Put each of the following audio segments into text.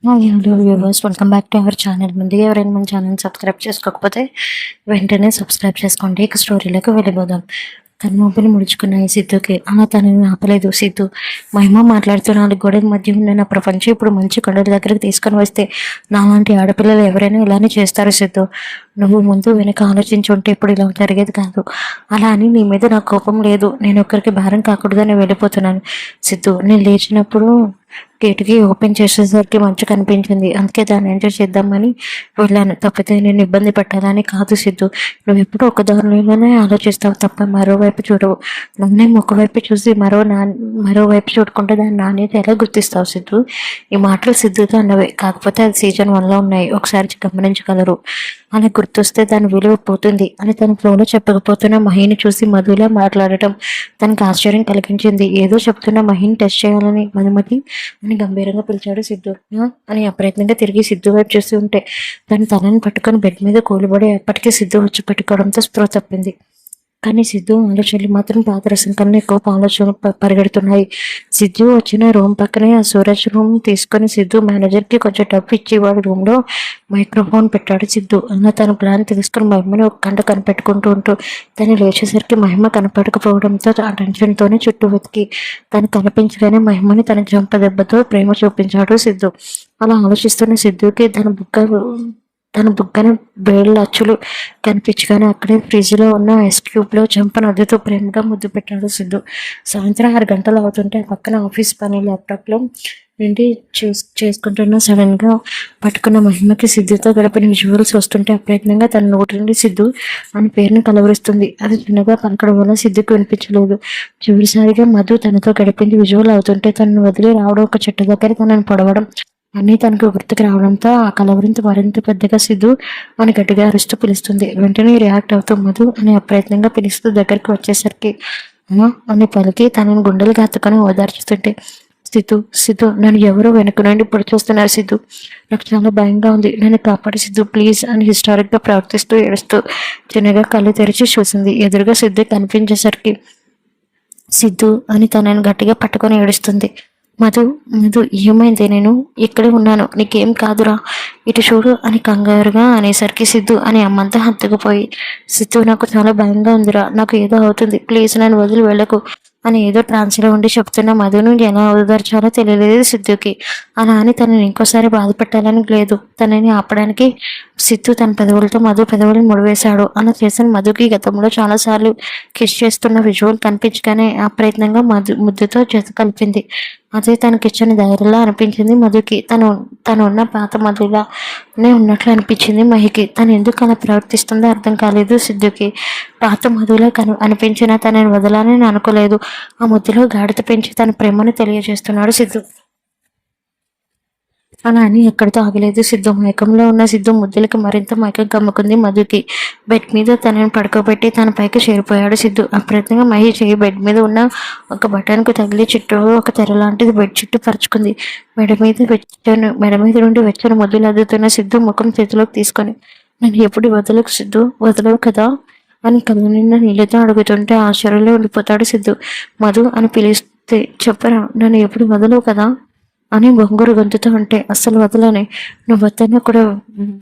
Hello viewers, welcome back to our channel. ముందుగా ఎవరైనా మన ఛానల్ సబ్స్క్రైబ్ చేసుకోకపోతే వెంటనే సబ్స్క్రైబ్ చేసుకోండి. ఇక స్టోరీలోకి వెళ్ళిపోదాం. తన ఊపిరి ముడుచుకున్నాయి సిద్ధుకి. అలా తనని ఆపలేదు సిద్ధు. మహిమ మాట్లాడుతూ 4 గోడల మధ్య ఉన్న నా ప్రపంచం ఇప్పుడు మంచి కొండల దగ్గరికి తీసుకొని వస్తే నాలాంటి ఆడపిల్లలు ఎవరైనా ఇలానే చేస్తారు సిద్ధు. నువ్వు ముందు వెనక ఆలోచించి ఉంటే ఇప్పుడు ఇలా జరిగేది కాదు. అలా అని నీ మీద నాకు కోపం లేదు. నేను ఒక్కరికి భారం కాకూడదని వెళ్ళిపోతున్నాను సిద్ధు. నేను లేచినప్పుడు గేటుకి ఓపెన్ చేసేసరికి మంచు కనిపించింది. అందుకే దాన్ని ఎంజాయ్ చేద్దామని వెళ్ళాను. తప్పితే నేను ఇబ్బంది పెట్టాలని కాదు సిద్ధు. నువ్వు ఎప్పుడు ఒక దారిలోనే ఆలోచిస్తావు తప్ప మరోవైపు చూడవు. నన్నే ఒకవైపు చూసి మరోవైపు చూడకుండా దాని నాణ్యత ఎలా గుర్తిస్తావు సిద్ధు? ఈ మాటలు సిద్ధుతో అన్నవే, కాకపోతే అది సీజన్ 1లో ఉన్నాయి. ఒకసారి గమనించగలరు. అలా గుర్తొస్తే దాని విలువ పోతుంది అని తన ఫ్లోలో చెప్పకపోతున్న మహిని చూసి మధులా మాట్లాడటం తనకు ఆశ్చర్యం కలిగించింది. ఏదో చెప్తున్న మహిని టెస్ట్ చేయాలని మధుమతి అని గంభీరంగా పిలిచాడు సిద్ధు. అని అప్రయత్నంగా తిరిగి సిద్ధు వైపు చూసి ఉంటే తన తలని పట్టుకొని బెడ్ మీద కూలిపడి అప్పటికే సిద్ధు వచ్చి పెట్టుకోవడంతో స్పృహ తప్పింది. కానీ సిద్ధు ఆలోచనలు మాత్రం పాదరసం కన్నా ఎక్కువ ఆలోచనలు పరిగెడుతున్నాయి. సిద్ధు వచ్చిన రూమ్ పక్కనే ఆ సూరజ్ రూమ్ తీసుకొని సిద్ధు మేనేజర్కి కొంచెం డబ్బు ఇచ్చి వాడి రూమ్లో మైక్రోఫోన్ పెట్టాడు సిద్ధు. అలా తన ప్లాన్ తెలుసుకుని మహిమని ఒక గంట కనిపెట్టుకుంటూ ఉంటూ తను లేచేసరికి మహిమ కనపడకపోవడంతో ఆ టెన్షన్తోనే చుట్టూ వెతికి తను కనిపించగానే మహిమని తన జంప దెబ్బతో ప్రేమ చూపించాడు సిద్ధు. అలా ఆలోచిస్తున్న సిద్ధుకి తన బుగ్గన వేళ్ళ అచ్చులు కనిపించగానే అక్కడే ఫ్రిడ్జ్లో ఉన్న ఐస్ క్యూబ్లో చెంప నద్దుతూ ప్రేమగా ముద్దు పెట్టాడు సిద్ధు. సాయంత్రం 6 గంటలు అవుతుంటే పక్కన ఆఫీస్ పని ల్యాప్టాప్లో నుండి చేసుకుంటున్న సడన్గా పట్టుకున్న మహిమకి సిద్ధుతో గడిపిన విజువల్స్ వస్తుంటే అప్రయత్నంగా తన నోటి నుండి సిద్ధు అని పేరుని కలవరిస్తుంది. అది చిన్నగా పలకడం వల్ల సిద్ధుకు వినిపించలేదు. చివరిసారిగా మధు తనతో గడిపింది విజువల్ అవుతుంటే తనను వదిలి రావడం, ఒక చెట్టు దగ్గర తనను పొడవడం అన్నీ తనకు గుర్తుకు రావడంతో ఆ కలవరింత మరింత పెద్దగా సిద్ధు అని గట్టిగా అరుస్తూ పిలుస్తుంది. వెంటనే రియాక్ట్ అవుతూ మధు అని అప్రయత్నంగా పిలుస్తూ దగ్గరికి వచ్చేసరికి అని పలికి తనను గుండెలు హత్తుకొని ఓదార్చుతుంటే సిద్ధు సిద్ధు నన్ను ఎవరో వెనుక నుండి ఇప్పుడు చూస్తున్నారు సిద్ధు. నాకు చాలా భయంగా ఉంది. నన్ను కాపాడు సిద్ధు ప్లీజ్ అని హిస్టారిక్గా ప్రవర్తిస్తూ ఏడుస్తూ చిన్నగా కళ్ళు తెరిచి చూసింది. ఎదురుగా సిద్ధు కనిపించేసరికి సిద్ధు అని తనని గట్టిగా పట్టుకొని ఏడుస్తుంది. మధు మధు ఏమైంది? నేను ఇక్కడే ఉన్నాను, నీకేం కాదురా, ఇటు చూడు అని కంగారుగా అనేసరికి సిద్ధు అని అమ్మంతా హత్తుకుపోయి సిద్ధు నాకు చాలా భయంగా ఉందిరా, నాకు ఏదో అవుతుంది, ప్లీజ్ నన్ను వదిలి వెళ్ళకు అని ఏదో ట్రాన్స్లో ఉండి చెప్తున్న మధును ఎలా ఓదార్చాలో తెలియలేదు సిద్ధుకి. అలా అని తనని ఇంకోసారి బాధ పెట్టాలని లేదు. తనని ఆపడానికి సిద్ధు తన పెదవులతో మధు పెదవులను ముడివేశాడు. అలా చేసిన మధుకి గతంలో చాలాసార్లు కిస్ చేస్తున్న విజువల్ కనిపించగానే ఆ ప్రయత్నంగా ముద్దుతో జత కలిపింది. అదే తనకిచ్చిన ధైర్యంలా అనిపించింది మధుకి. తను ఉన్న పాత మధులానే ఉన్నట్లు అనిపించింది మహికి. తను ఎందుకు అలా ప్రవర్తిస్తుందో అర్థం కాలేదు సిద్ధుకి. పాత మధులా అనిపించిన తనని వదలాలని అనుకోలేదు. ఆ ముద్దులో గాడిత పెంచి తన ప్రేమను తెలియజేస్తున్నాడు సిద్ధు. అలా అని ఎక్కడితో ఆగలేదు సిద్ధు. మైకంలో ఉన్న సిద్ధు ముద్దులకి మరింత మైకం కమ్ముకుంది మధుకి. బెడ్ మీద తనని పడుకోబెట్టి తన పైకి చేరిపోయాడు సిద్ధు. అప్రయత్నంగా మహి చేయి బెడ్ మీద ఉన్న ఒక బటన్కు తగిలి చుట్టూ ఒక తెర లాంటిది బెడ్ చుట్టూ పరుచుకుంది. మెడ మీద నుండి వెచ్చని ముద్దులు అద్దుతున్న సిద్ధు ముఖం చేతిలోకి తీసుకొని నన్ను ఎప్పుడు వదలకు సిద్ధు, వదలవు కదా అని కళ్ళు నిండా నీళ్ళతో అడుగుతుంటే ఆశ్చర్యంలో ఉండిపోతాడు సిద్ధు. మధు అని పిలిస్తే చెప్పరా, నన్ను ఎప్పుడు వదలవు కదా అని బొంగురు గొంతుతో అంటే అస్సలు వదలని, నువ్వు వద్దన్నా కూడా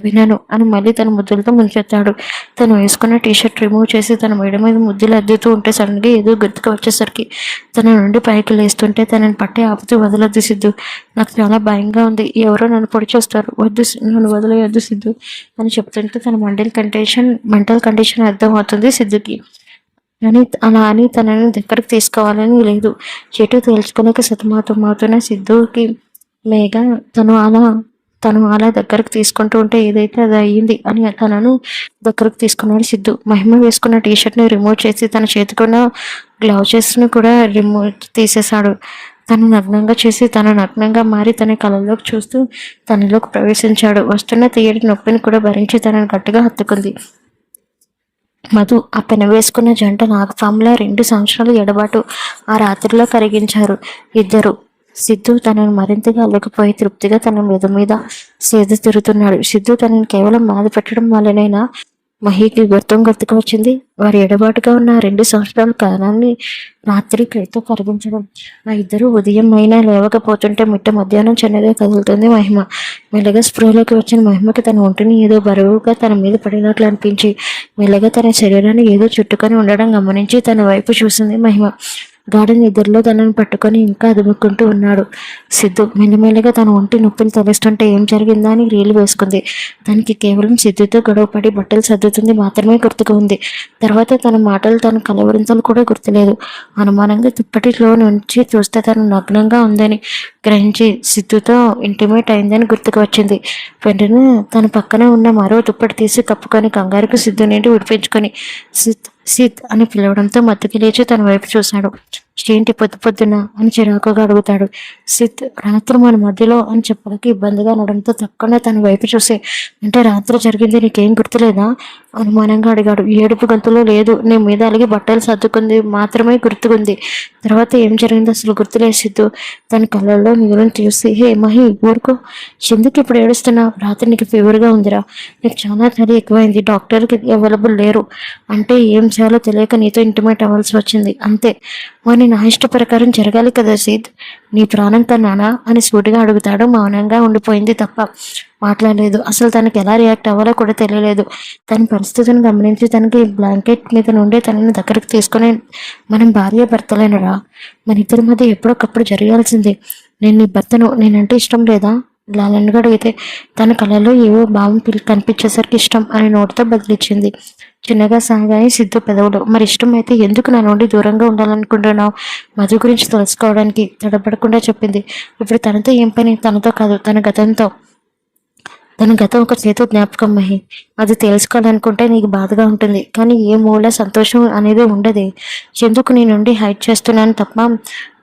వినను అని మళ్ళీ తన ముద్దులతో ముంచెత్తాడు. తను వేసుకున్న టీషర్ట్ రిమూవ్ చేసి తన మెడ మీద ముద్దులు అద్దుతూ ఉంటే సడన్గా ఏదో గుర్తుకు వచ్చేసరికి తన నుండి పైకి లేస్తుంటే తనని పట్టి ఆపుతూ వదలొద్దు సిద్ధు, నాకు చాలా భయంగా ఉంది, ఎవరో నన్ను పొడి చేస్తారు, వద్దు నన్ను వదిలేయొద్దు సిద్ధు అని చెప్తుంటే తన మెంటల్ కండిషన్ అర్థం అవుతుంది సిద్ధుకి. కానీ అలా అని తనని దగ్గరకు తీసుకోవాలని లేదు. చెట్టు తేల్చుకోలేక సతమతమవుతున్న సిద్ధుకి మేఘ తను అలా దగ్గరకు తీసుకుంటూ ఉంటే ఏదైతే అది అయ్యింది అని తనను దగ్గరకు తీసుకున్నాడు సిద్ధు. మహిమ వేసుకున్న టీషర్ట్ని రిమూవ్ చేసి తన చేతికున్న గ్లౌజెస్ని కూడా రిమూవ్ తీసేశాడు. తను నగ్నంగా మారి తన కళ్ళలోకి చూస్తూ తనలోకి ప్రవేశించాడు. వస్తున్న తీయటి నొప్పిని కూడా భరించి తనను గట్టిగా హత్తుకుంది. మధు ఆ పెన వేసుకున్న జంట నాగపాములా 2 సంవత్సరాల ఎడబాటు ఆ రాత్రిలో కరిగించారు ఇద్దరు. సిద్ధు తనను మరింతగా అల్లుకుపోయి తృప్తిగా తన మీద సేద తిరుగుతున్నాడు. సిద్ధు తనని కేవలం బాధ పెట్టడం వల్లనైనా మహికి గుర్తుకు వచ్చింది. వారి ఎడబాటుగా ఉన్న 2 సంవత్సరాల కాలాన్ని రాత్రి కైతో కరిగించడం. ఆ ఇద్దరు ఉదయం అయినా లేవకపోతుంటే మిట్ట మధ్యాహ్నం చిన్నగా కదులుతుంది మహిమ. మెల్లగా స్పృహలోకి వచ్చిన మహిమకి తన ఒంటిని ఏదో బరువుగా తన మీద పడినట్లు అనిపించి మెల్లగా తన శరీరాన్ని ఏదో చుట్టుకొని ఉండడం గమనించి తన వైపు చూసింది మహిమ. గాఢ నిద్రలో తనను పట్టుకొని ఇంకా అదుముకుంటూ ఉన్నాడు సిద్ధు. మెల్లమెల్లగా తన ఒంటి నొప్పిని తొలస్తుంటే ఏం జరిగిందా అని రీలు వేసుకుంది. దానికి కేవలం సిద్ధుతో గొడవపడి బట్టలు సర్దుతుంది మాత్రమే గుర్తుకు ఉంది. తర్వాత తన మాటలు, తన కలవరింతలు కూడా గుర్తులేదు. అనుమానంగా దుప్పటిలో నుంచి చూస్తే తను నగ్నంగా ఉందని గ్రహించి సిద్ధుతో ఇంటిమేట్ అయిందని గుర్తుకు వచ్చింది. వెంటనే తన పక్కన ఉన్న మరో దుప్పటి తీసి కప్పుకొని కంగారుకు సిద్ధు నుండి విడిపించుకొని సిత్ సిత్ అని పిలవడంతో మత్తుకి లేచి తన వైపు చూశాడు. ఏంటి పొద్దు పొద్దున అని చిరాకుగా అడుగుతాడు. సిత్ రాత్రి మన మధ్యలో అని చెప్పడానికి ఇబ్బందిగా అనడంతో తక్కువ తన వైపు చూసి, అంటే రాత్రి జరిగింది నీకేం గుర్తులేదా అనుమానంగా అడిగాడు. ఏడుపు గొంతులో లేదు, నీ మీద అలిగి బట్టలు సర్దుకుంది మాత్రమే గుర్తుకుంది. తర్వాత ఏం జరిగిందో అసలు గుర్తులేదు సిద్ధు. తన కళ్ళల్లో నీళ్ళని చూసి, హే మహి ఊరుకో, ఎందుకు ఇప్పుడు ఏడుస్తున్నావు? రాత్రి నీకు ఫీవర్గా ఉందిరా, నీకు చాలా చలి ఎక్కువైంది, డాక్టర్కి అవైలబుల్ లేరు అంటే ఏం చేయాలో తెలియక నీతో ఇంటిమేట్ అవ్వాల్సి వచ్చింది అంతే. మరి నా ఇష్ట ప్రకారం జరగాలి కదా సీద్, నీ ప్రాణం కన్నానా అని సూటిగా అడుగుతాడు. మౌనంగా ఉండిపోయింది తప్ప మాట్లాడలేదు. అసలు తనకి ఎలా రియాక్ట్ అవ్వాలో కూడా తెలియలేదు. తన పరిస్థితిని గమనించి తనకి బ్లాంకెట్ మీద నుండి తనని దగ్గరికి తీసుకొని, మనం భార్య భర్తలేనరా, మన ఇద్దరి మధ్య ఎప్పుడొకప్పుడు జరగాల్సిందే. నేను నీ భర్తను, నేనంటే ఇష్టం లేదా లాలన్గా అడిగితే తన కళ్ళలో ఏవో భావం కనిపించేసరికి ఇష్టం అని నోటితో బదిలిచ్చింది. చిన్నగా సాగాయి సిద్ధు పెదవులు. మరి ఇష్టం అయితే ఎందుకు నా నుండి దూరంగా ఉండాలనుకుంటున్నావు? మధు గురించి తెలుసుకోవడానికి తడబడకుండా చెప్పింది. ఇప్పుడు తనతో ఏం పని? తనతో కాదు, తన గతంతో. తన గతం ఒక చేతు జ్ఞాపకం మహి. అది తెలుసుకోవాలనుకుంటే నీకు బాధగా ఉంటుంది, కానీ ఏ మూల సంతోషం అనేది ఉండదు. ఎందుకు నీ నుండి హైడ్ చేస్తున్నాను తప్ప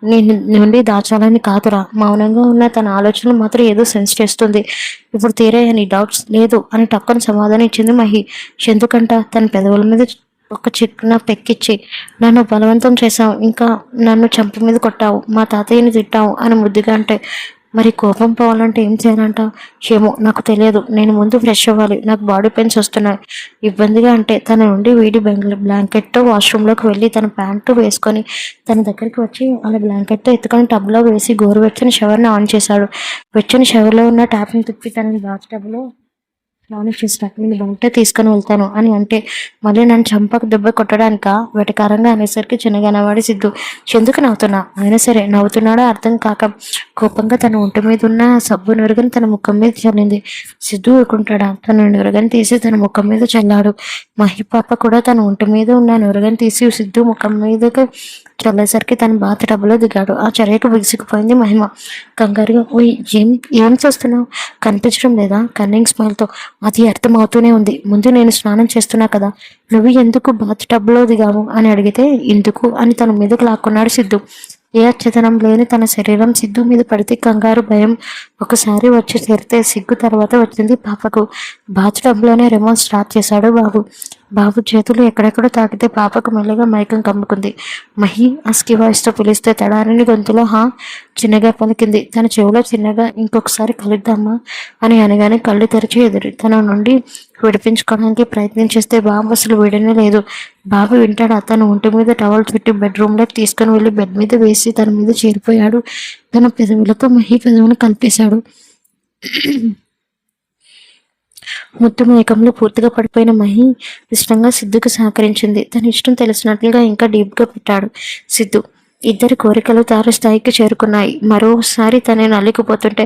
నీ నుండి దాచాలని కాదురా. మౌనంగా ఉన్న తన ఆలోచనలు మాత్రం ఏదో సెన్స్ చేస్తుంది. ఇప్పుడు తీరాయా నీ డౌట్స్? లేదు అని టక్కుని సమాధానం ఇచ్చింది మహి. ఎందుకంట తన పెదవుల మీద ఒక చిన్న పెక్కిచ్చి, నన్ను బలవంతం చేశావు, ఇంకా నన్ను చంప మీద కొట్టావు, మా తాతయ్యని తిట్టావు అని ముద్దుగా అంటే, మరి కోపం పోవాలంటే ఏం చేయాలంట? ఏమో నాకు తెలియదు, నేను ముందు ఫ్రెష్ అవ్వాలి, నాకు బాడీ పెయిన్స్ వస్తున్నాయి ఇబ్బందిగా అంటే తన నుండి వీడి బ్లాంకెట్తో వాష్రూమ్లోకి వెళ్ళి తన ప్యాంటు వేసుకొని తన దగ్గరికి వచ్చి అలా బ్లాంకెట్తో ఎత్తుకొని టబ్లో వేసి గోరువెచ్చని షవర్ని ఆన్ చేశాడు. వెచ్చని షవర్లో ఉన్న ట్యాప్ని తిప్పి తన బాత్ టబ్లో నానిఫిస్టాక్ నేను బయట తీసుకొని వెళ్తాను అని అంటే, మళ్ళీ నన్ను చంపకు దెబ్బ కొట్టడానిక వెటకారంగా అనేసరికి చిన్నగా నవ్వాడి సిద్ధు. ఎందుకు నవ్వుతున్నా? అయినా సరే నవ్వుతున్నాడో అర్థం కాక కోపంగా తన ఒంటి మీద ఉన్న సబ్బు నురగని తన ముఖం మీద చల్లింది. సిద్ధు ఊరుకుంటాడా? తన నురగని తీసి తన ముఖం మీద చల్లాడు. మహి పాప కూడా తన ఒంటి మీద ఉన్న నురగని తీసి సిద్ధు ముఖం మీదకి చల్లేసరికి తన బాత్ టబ్లో దిగాడు. ఆ చర్యకు బిగుసుకుపోయింది మహిమ. కంగారుగా, ఓయ్ ఏం చేస్తున్నావు? కనిపించడం లేదా? కన్నింగ్ స్మైల్తో. అది అర్థమవుతూనే ఉంది, ముందు నేను స్నానం చేస్తున్నా కదా, నువ్వు ఎందుకు బాత్ టబ్లో దిగావు అని అడిగితే ఎందుకు అని తన మీదకు లాక్కున్నాడు సిద్ధు. ఏ అచ్చతనం లేని తన శరీరం సిద్ధు మీద పడితే కంగారు, భయం ఒకసారి వచ్చి చేరితే సిగ్గు తర్వాత వచ్చింది పాపకు. బాత్ టబ్లోనే రిమోట్ స్టార్ట్ చేశాడు బాబు. బాబు చేతులు ఎక్కడెక్కడో తాకితే పాపకు మెల్లగా మైకం కమ్ముకుంది. మహి అస్కి వాయిస్తో పిలిస్తే తడారిని గొంతులో హా చిన్నగా పలికింది. తన చెవిలో చిన్నగా, ఇంకొకసారి కలుద్దామా అని అనగానే కళ్ళు తెరిచి ఎదురు తన నుండి విడిపించుకోవడానికి ప్రయత్నం చేస్తే బాబు అసలు విడనే లేదు. బాబు వింటాడు. తన ఒంటి మీద టవల్ చుట్టి బెడ్రూమ్లోకి తీసుకుని వెళ్ళి బెడ్ మీద వేసి తన మీద చేరిపోయాడు. తన పెదవులతో మహి పెదవును కలిపేశాడు. ముద్దు మేకంలో పూర్తిగా పడిపోయిన మహి ఇష్టంగా సిద్ధుకు సహకరించింది. తన ఇష్టం తెలిసినట్లుగా ఇంకా డీప్గా పెట్టాడు సిద్ధు. ఇద్దరి కోరికలు తారస్థాయికి చేరుకున్నాయి. మరోసారి తనని అల్లికిపోతుంటే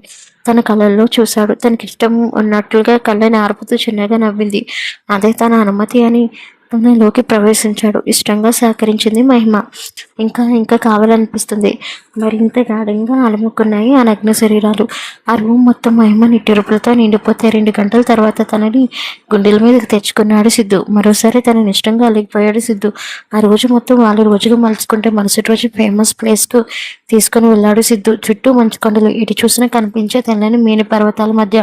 తన కళ్ళల్లో చూశాడు. తనకిష్టం ఉన్నట్లుగా కళ్ళని ఆర్పుతూ చిన్నగా నవ్వింది. అదే తన అనుమతి అని తనలోకి ప్రవేశించాడు. ఇష్టంగా సహకరించింది మహిమ. ఇంకా ఇంకా కావాలనిపిస్తుంది. మరింత గాఢంగా అలముకున్నాయి ఆ నగ్న శరీరాలు. ఆ రూమ్ మొత్తం మహిమ నిట్టెరుపులతో నిండిపోతే 2 గంటల తర్వాత తనని గుండెల మీదకి తెచ్చుకున్నాడు సిద్ధు. మరోసారి తనని ఇష్టంగా అలిగిపోయాడు సిద్ధు. ఆ రోజు మొత్తం వాళ్ళ రోజుగా మలుచుకుంటే మరుసటి రోజు ఫేమస్ ప్లేస్కు తీసుకుని వెళ్ళాడు సిద్ధు. చుట్టూ మంచు కొండలు, ఇటు చూసినా కనిపించే తెల్లని మేని పర్వతాల మధ్య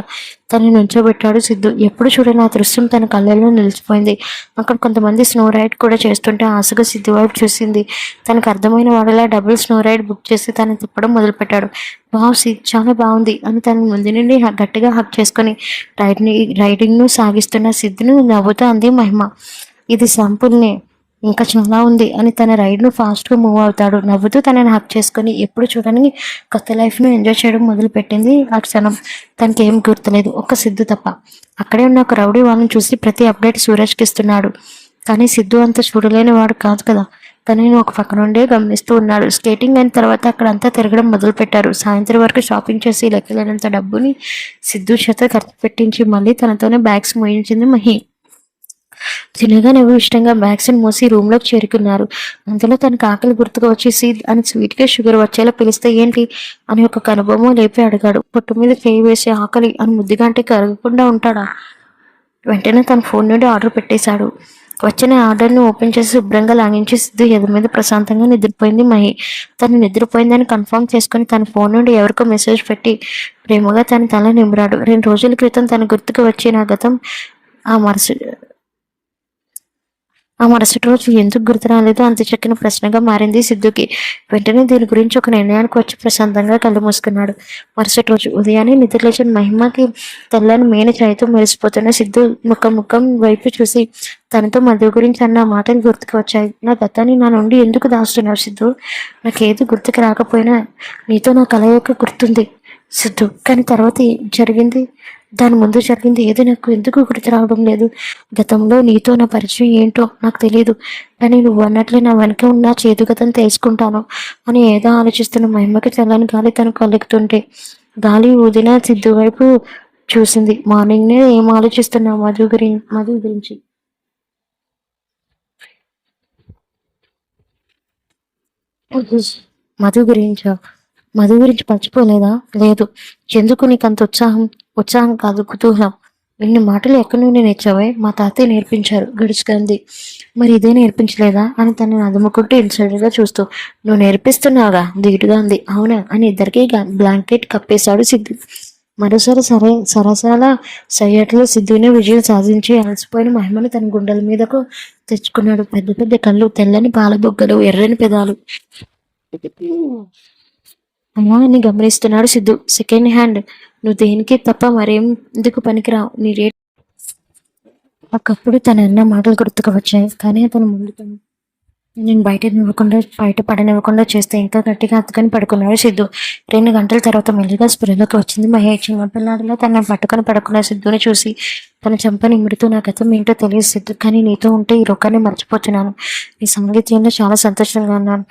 తనని నుంచోబెట్టాడు సిద్ధు. ఎప్పుడు చూడని ఆ దృశ్యం తన కళ్ళల్లో నిలిచిపోయింది. అక్కడ కొంతమంది స్నో రైడ్ కూడా చేస్తుంటే ఆశగా సిద్ధు వైపు చూసింది. తనకు అర్థమైన వాడిలా డబుల్ స్నో రైడ్ బుక్ చేసి తనని తిప్పడం మొదలుపెట్టాడు. వావ్ సిద్, చాలా బాగుంది అని తన ముందు నుండి గట్టిగా హక్ చేసుకుని రైడింగ్ను సాగిస్తున్న సిద్ధును నవ్వుతూ అంది మహిమ. ఇది శాంపుల్నే, ఇంకా చాలా ఉంది అని తన రైడ్ను ఫాస్ట్గా మూవ్ అవుతాడు. నవ్వుతూ తనని హక్ చేసుకుని ఎప్పుడు చూడని కొత్త లైఫ్ను ఎంజాయ్ చేయడం మొదలుపెట్టింది. ఆ క్షణం తనకి ఏం గుర్తులేదు, ఒక్క సిద్ధు తప్ప. అక్కడే ఉన్న ఒక రౌడీ వాళ్ళని చూసి ప్రతి అప్డేట్ సూరజ్కి ఇస్తున్నాడు. కానీ సిద్ధు అంత చూడలేని వాడు కాదు కదా. తనని ఒక పక్క నుండే గమనిస్తూ ఉన్నాడు. స్కేటింగ్ అయిన తర్వాత అక్కడంతా తిరగడం మొదలు పెట్టారు. సాయంత్రం వరకు షాపింగ్ చేసి లెక్కలేనంత డబ్బుని సిద్ధు చేత ఖర్చు పెట్టించి మళ్ళీ తనతోనే బ్యాగ్స్ మోయించింది మహి. చిన్నగా నువ్వు ఇష్టంగా బ్యాగ్స్ని మోసి రూమ్లోకి చేరుకున్నారు. అంతలో తనకు ఆకలి గుర్తుగా వచ్చి సీడ్ అని స్వీట్గా షుగర్ వచ్చేలా పిలిస్తే ఏంటి అని ఒక కనుబొమ్మ లేపి అడిగాడు. పొట్టు మీద చేయి వేసి ఆకలి అని ముద్దుగా అంటే కరగకుండా ఉంటాడా? వెంటనే తన ఫోన్ నుండి ఆర్డర్ పెట్టేశాడు. వచ్చిన ఆర్డర్ని ఓపెన్ చేసి శుభ్రంగా లాగించి సిద్ధు ఎదురు మీద ప్రశాంతంగా నిద్రపోయింది మహి. తను నిద్రపోయిందని కన్ఫర్మ్ చేసుకుని తన ఫోన్ నుండి ఎవరికో మెసేజ్ పెట్టి ప్రేమగా తన తల నిమిరాడు. 2 రోజుల క్రితం తన గుర్తుకు వచ్చిన గతం ఆ మరుసటి రోజు ఎందుకు గుర్తు రాలేదో అంత చక్కని ప్రశ్నగా మారింది సిద్ధుకి. వెంటనే దీని గురించి ఒక నిర్ణయానికి వచ్చి ప్రశాంతంగా కళ్ళు మూసుకున్నాడు. మరుసటి రోజు ఉదయాన్నే నిద్రలేచిన మహిమకి తెల్లని మేని ఛాయతో మెరిసిపోతున్న సిద్ధు ముఖం వైపు చూసి తనతో మధు గురించి అన్న మాటలు గుర్తుకు వచ్చాయి. నా గతాన్ని నా నుండి ఎందుకు దాస్తున్నావు సిద్ధు? నాకేది గుర్తుకు రాకపోయినా నీతో నా కలయిక గుర్తుంది సిద్ధు. కానీ తర్వాత జరిగింది, దాని ముందు జరిగింది ఏది నాకు ఎందుకు గుర్తు రావడం లేదు. గతంలో నీతో నా పరిచయం ఏంటో నాకు తెలియదు, కానీ నువ్వు అన్నట్లే నా వెనక ఉన్న చేదు గతం తెలుసుకుంటాను అని ఏదో ఆలోచిస్తున్న మహిమకి తెల్లని గాలి తను కలుగుతుంటే గాలి ఊదిన సిద్ధు వైపు చూసింది. మార్నింగ్నే ఏం ఆలోచిస్తున్నావు మధు గురించి? మధు గురించా? మధు గురించి మర్చిపోలేదా? లేదు. ఎందుకు నీకు అంత ఉత్సాహం? ఉత్సాహం కాదు, కుతూహలం. ఇన్ని మాటలు ఎక్కడి నుండి నేర్చావే? మా తాతయ్య నేర్పించారు గడుచుకుంది. మరి ఇదే నేర్పించలేదా అని తను అదుముకుంటూ ఇన్సైడ్గా చూస్తూ నువ్వు నేర్పిస్తున్నావుగా ధీటుగా ఉంది. అవునా అని ఇద్దరికి బ్లాంకెట్ కప్పేశాడు సిద్ధు. మరోసారి సరసాల సయ్యట్లో సిద్ధునే విజయం సాధించి అలసిపోయిన మహిమను తన గుండెల మీదకు తెచ్చుకున్నాడు. పెద్ద పెద్ద కళ్ళు, తెల్లని పాలబొగ్గలు, ఎర్రని పెదాలు. అమ్మాయిని గమనిస్తున్నాడు సిద్ధు. సెకండ్ హ్యాండ్, నువ్వు దేనికి తప్ప మరేం ఎందుకు పనికిరావు. నీ రేట్. ఒకప్పుడు తను అన్న మాటలు గుర్తుకు వచ్చాయి. కానీ అతను ముందుకు నేను బయట పడనివ్వకుండా చేస్తే ఇంకా గట్టిగా అతుకొని పడుకున్నాడు సిద్ధు. 2 గంటల తర్వాత మెల్లిగా స్పృహలోకి వచ్చింది మహేష్. చిన్నపిల్లాడిలో తనని పట్టుకొని పడుకున్న సిద్ధుని చూసి తన చెంప నిమురుతూ నా గతం ఏంటో తెలియదు సిద్ధు, కానీ నీతో ఉంటే ఈ రొక్కాన్ని మర్చిపోతున్నాను. నీ సాంగత్యంలో చాలా సంతోషంగా ఉన్నాను.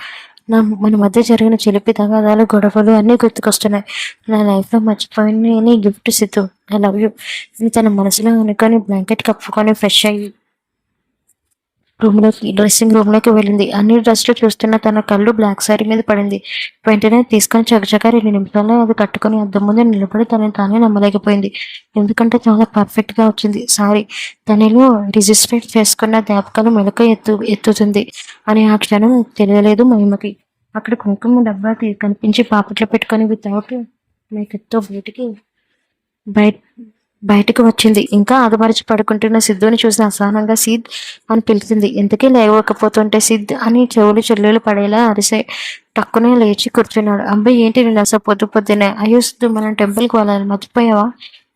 మన మధ్య జరిగిన చిలిపి తగాదాలు, గొడవలు అన్నీ గుర్తుకొస్తున్నాయి. నా లైఫ్లో మర్చిపోయిన gift Siddhu, I love you అని తన మనసులో అనుకొని బ్లాంకెట్ కప్పుకొని ఫ్రెష్ అయ్యి డ్రెస్సింగ్ రూమ్లోకి వెళ్ళింది. అన్ని డ్రెస్లు చూస్తున్న తన కళ్ళు బ్లాక్ సారీ మీద పడింది. వెంటనే తీసుకొని చకచక 2 నిమిషాల్లో అది కట్టుకొని అద్దం ముందు నిలబడి తనని తానే నమ్మలేకపోయింది. ఎందుకంటే చాలా పర్ఫెక్ట్గా వచ్చింది సారీ. తనలో రిజిస్టర్ చేసుకున్న జ్ఞాపకాలు మెలక ఎత్తుతుంది అని ఆ క్షణం తెలియలేదు మహిమకి. అక్కడ కుంకుమ డబ్బా కనిపించి పాపట్లో పెట్టుకొని వితౌట్ మేకప్తో బయటకు వచ్చింది. ఇంకా ఆదమరిచి పడుకుంటున్న సిద్ధుని చూసి అసహనంగా సిద్ అని పిలిచింది. ఎందుకే లేవకపోతుంటే సిద్ అని చెల్లులు పడేలా అరిసే. టక్కునే లేచి కూర్చున్నాడు. అబ్బాయి ఏంటి నేను అసలు పొద్దున్నే? అయ్యో సిద్ధు, మనం టెంపుల్కి వెళ్ళాలి, మర్చిపోయావా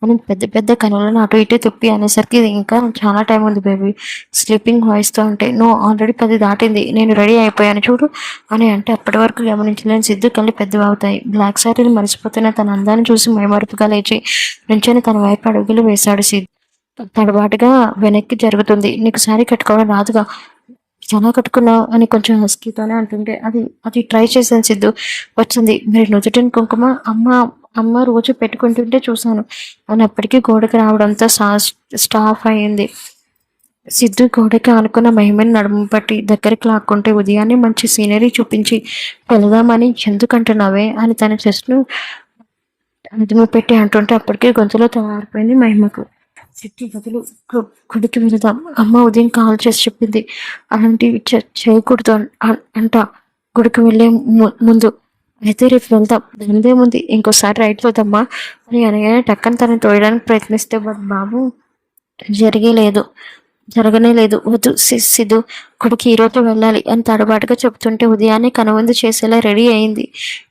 అని పెద్ద పెద్ద కనులను అటు ఇటు తిప్పి అనేసరికి ఇంకా చాలా టైం ఉంది బేబీ స్లీపింగ్ వాయిస్తో ఉంటే. నువ్వు ఆల్రెడీ 10 దాటింది, నేను రెడీ అయిపోయాను చూడు అని అంటే అప్పటి వరకు గమనించలేని సిద్ధు కళ్ళు పెద్దవి అవుతాయి. బ్లాక్ సారీలు మరిచిపోతున్న తన అందాన్ని చూసి మైమరుపుగా లేచి నుంచొని తన వైపు అడుగులు వేశాడు. సిద్ధు తడబాటుగా వెనక్కి జరుగుతుంది. నీకు సారీ కట్టుకోవడం రాదుగా, చాలా కట్టుకున్నావు అని కొంచెం హస్కీతోనే అంటుంటే అది ట్రై చేశాను సిద్ధు, వచ్చింది. మరి నుదుటిని కుంకుమ అమ్మ రోజు పెట్టుకుంటుంటే చూశాను అని అప్పటికీ గోడకి రావడంతో స్టాఫ్ అయింది. సిద్ధు గోడకి ఆనుకున్న మహిమని నడుము పట్టి దగ్గరికి లాక్కుంటే ఉదయాన్నే మంచి సీనరీ చూపించి వెళదామని ఎందుకంటున్నావే అని తన చెస్ట్ను అదుము పెట్టి అంటుంటే అప్పటికే గొంతులో తయారైపోయింది మహిమకు. సిద్ధు బదులు గుడికి వెళదాం, అమ్మ ఉదయం కాల్ చేసి చెప్పింది, అలాంటివి చేయకూడదు అంట గుడికి వెళ్ళే ముందు అయితే రేపు వెళ్దాం, దానిదేముంది, ఇంకోసారి రైట్ అవుతామ్మా అని అనగానే టక్కన తను తోయడానికి ప్రయత్నిస్తే బాబు జరిగేలేదు జరగనే లేదు. వద్దు సిద్ధు, కొడుకు ఈరోజు వెళ్ళాలి అని తడబాటుగా చెప్తుంటే ఉదయాన్నే కనువిందు చేసేలా రెడీ అయింది.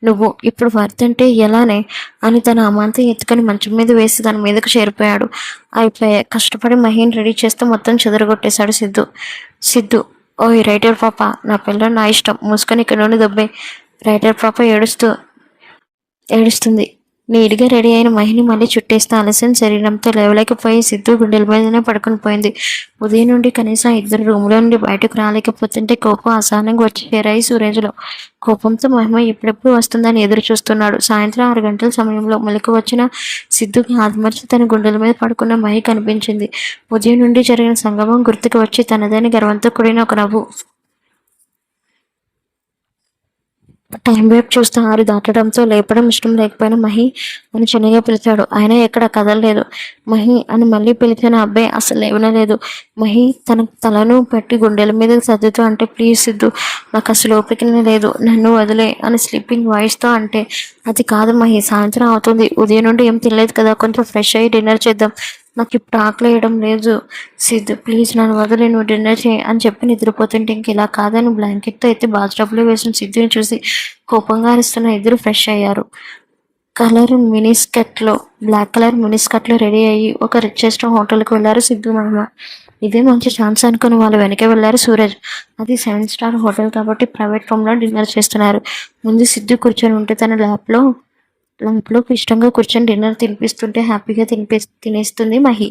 నువ్వు ఇప్పుడు వర్తంటే ఎలానే అని తన అమాంతం ఎత్తుకొని మంచం మీద వేసి దాని మీదకు చేరిపోయాడు. అయిపోయా కష్టపడి మహిని రెడీ చేస్తూ మొత్తం చెదరగొట్టేశాడు సిద్ధు. సిద్ధు, ఓయ్ రైటర్ పాప, నా పిల్ల నా ఇష్టం, మూసుకొని ఇక్కడ నుండి దొబ్బే. రైటర్ పాప ఏడుస్తుంది. నీట్గా రెడీ అయిన మహిని మళ్ళీ చుట్టేస్తే ఆలస్యం శరీరంతో లేవలేకపోయి సిద్ధు గుండెల మీదనే పడుకుని పోయింది. ఉదయం నుండి కనీసం ఇద్దరు రూమ్లో నుండి బయటకు రాలేకపోతుంటే కోపం అసహనంగా వచ్చి చేరాయి సూరజ్లో. కోపంతో మహిమ ఎప్పుడెప్పుడు వస్తుందని ఎదురు చూస్తున్నాడు. సాయంత్రం 6 గంటల సమయంలో మెలకు వచ్చిన సిద్ధుకి ఆత్మర్చి తన గుండెల మీద పడుకున్న మహి కనిపించింది. ఉదయం నుండి జరిగిన సంగమం గుర్తుకు వచ్చి తనదైన గర్వంతో కూడిన ఒక నవ్వు. టైం వైపు చూస్తే 6 దాటడంతో లేపడం ఇష్టం లేకపోయినా మహి అని చిన్నగా పిలిచాడు. ఆయన ఎక్కడ కదలలేదు. మహి అని మళ్ళీ పిలిచిన అబ్బాయి అసలు లేవనలేదు. మహి తన తలను పెట్టి గుండెల మీద సర్దుతూ అంటే, ప్లీజ్ సిద్ధు, నాకు అసలు ఓపికనే లేదు, నన్ను వదిలే అని స్లీపింగ్ వాయిస్తో అంటే, అది కాదు మహి, సాయంత్రం అవుతుంది, ఉదయం నుండి ఏం తినలేదు కదా, కొంచెం ఫ్రెష్ అయ్యి డిన్నర్ చేద్దాం, నాకు ఇప్పుడు ఆకలి వేయడం లేదు సిద్ధు, ప్లీజ్ నన్ను వదిలే, నువ్వు డిన్నర్ చేయి అని చెప్పి నిద్రపోతుంటే ఇంక ఇలా కాదని బ్లాంకెట్తో అయితే బాత్రూంలో వేసిన సిద్ధుని చూసి కోపంగా అరుస్తున్న ఇద్దరు ఫ్రెష్ అయ్యారు. బ్లాక్ కలర్ మినిస్కట్లో రెడీ అయ్యి ఒక రిచెస్ట్ హోటల్కి వెళ్ళారు సిద్ధు మహిమ. ఇదే మంచి ఛాన్స్ అనుకుని వాళ్ళు వెనకే వెళ్ళారు సూరజ్. అది 7 స్టార్ హోటల్ కాబట్టి ప్రైవేట్ రూమ్లో డిన్నర్ చేస్తున్నారు. ముందు సిద్ధు కూర్చొని ఉంటే తన ల్యాప్లో ఇష్టంగా కూర్చొని డిన్నర్ తినిపిస్తుంటే హ్యాపీగా తినేస్తుంది మహి.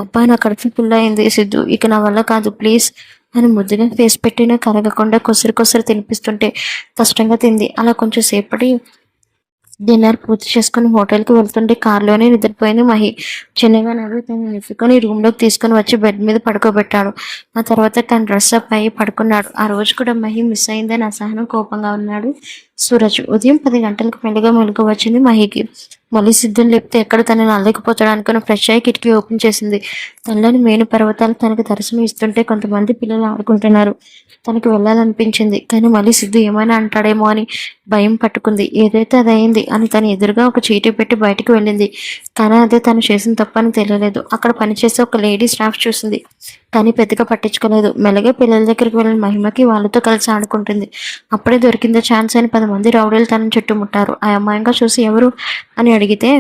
అబ్బాయి నా కడుపు ఫుల్ అయింది సిద్ధు, ఇక నా వల్ల కాదు ప్లీజ్ అని ముద్దుగా ఫేస్ పెట్టినా కరగకుండా కొసరు తినిపిస్తుంటే కష్టంగా తింది. అలా కొంచెం సేపటి డిన్నర్ పూర్తి చేసుకుని హోటల్కి వెళ్తుంటే కారులోనే నిద్రపోయింది మహి. చిన్నగా నవ్వి తను ఎత్తుకొని రూమ్లోకి తీసుకుని వచ్చి బెడ్ మీద పడుకోబెట్టాడు. ఆ తర్వాత తను డ్రెస్ అప్ అయ్యి పడుకున్నాడు. ఆ రోజు కూడా మహి మిస్ అయిందని అసహనం కోపంగా ఉన్నాడు సూరజ్. ఉదయం 10 గంటలకు మెలుగు వచ్చింది మహికి. మళ్ళీ సిద్ధుని లేపితే ఎక్కడ తనని అల్లకపోతాడు అనుకుని ఫ్రెష్ అయ్యి కిటికీ ఓపెన్ చేసింది. తనలోని మేను పర్వతాలు తనకు దర్శనం ఇస్తుంటే కొంతమంది పిల్లలు ఆడుకుంటున్నారు. తనకు వెళ్ళాలనిపించింది, కానీ మళ్ళీ సిద్ధు ఏమైనా అంటాడేమో అని భయం పట్టుకుంది. ఏదైతే అది అయింది అని తను ఎదురుగా ఒక చీటీ పెట్టి బయటకు వెళ్ళింది. కానీ అదే తను చేసిన తప్పని తెలియలేదు. అక్కడ పనిచేసే ఒక లేడీ స్టాఫ్ చూసింది, కానీ పెద్దగా పట్టించుకోలేదు. మెల్లగా పిల్లల దగ్గరికి వెళ్ళిన మహిమకి వాళ్ళతో కలిసి ఆడుకుంటుంది. అప్పుడే దొరికిందో ఛాన్స్ అని 10 మంది రౌడీలు తనని చుట్టుముట్టారు. ఆ అమ్మాయిగా చూసి ఎవరు అని అడిగితే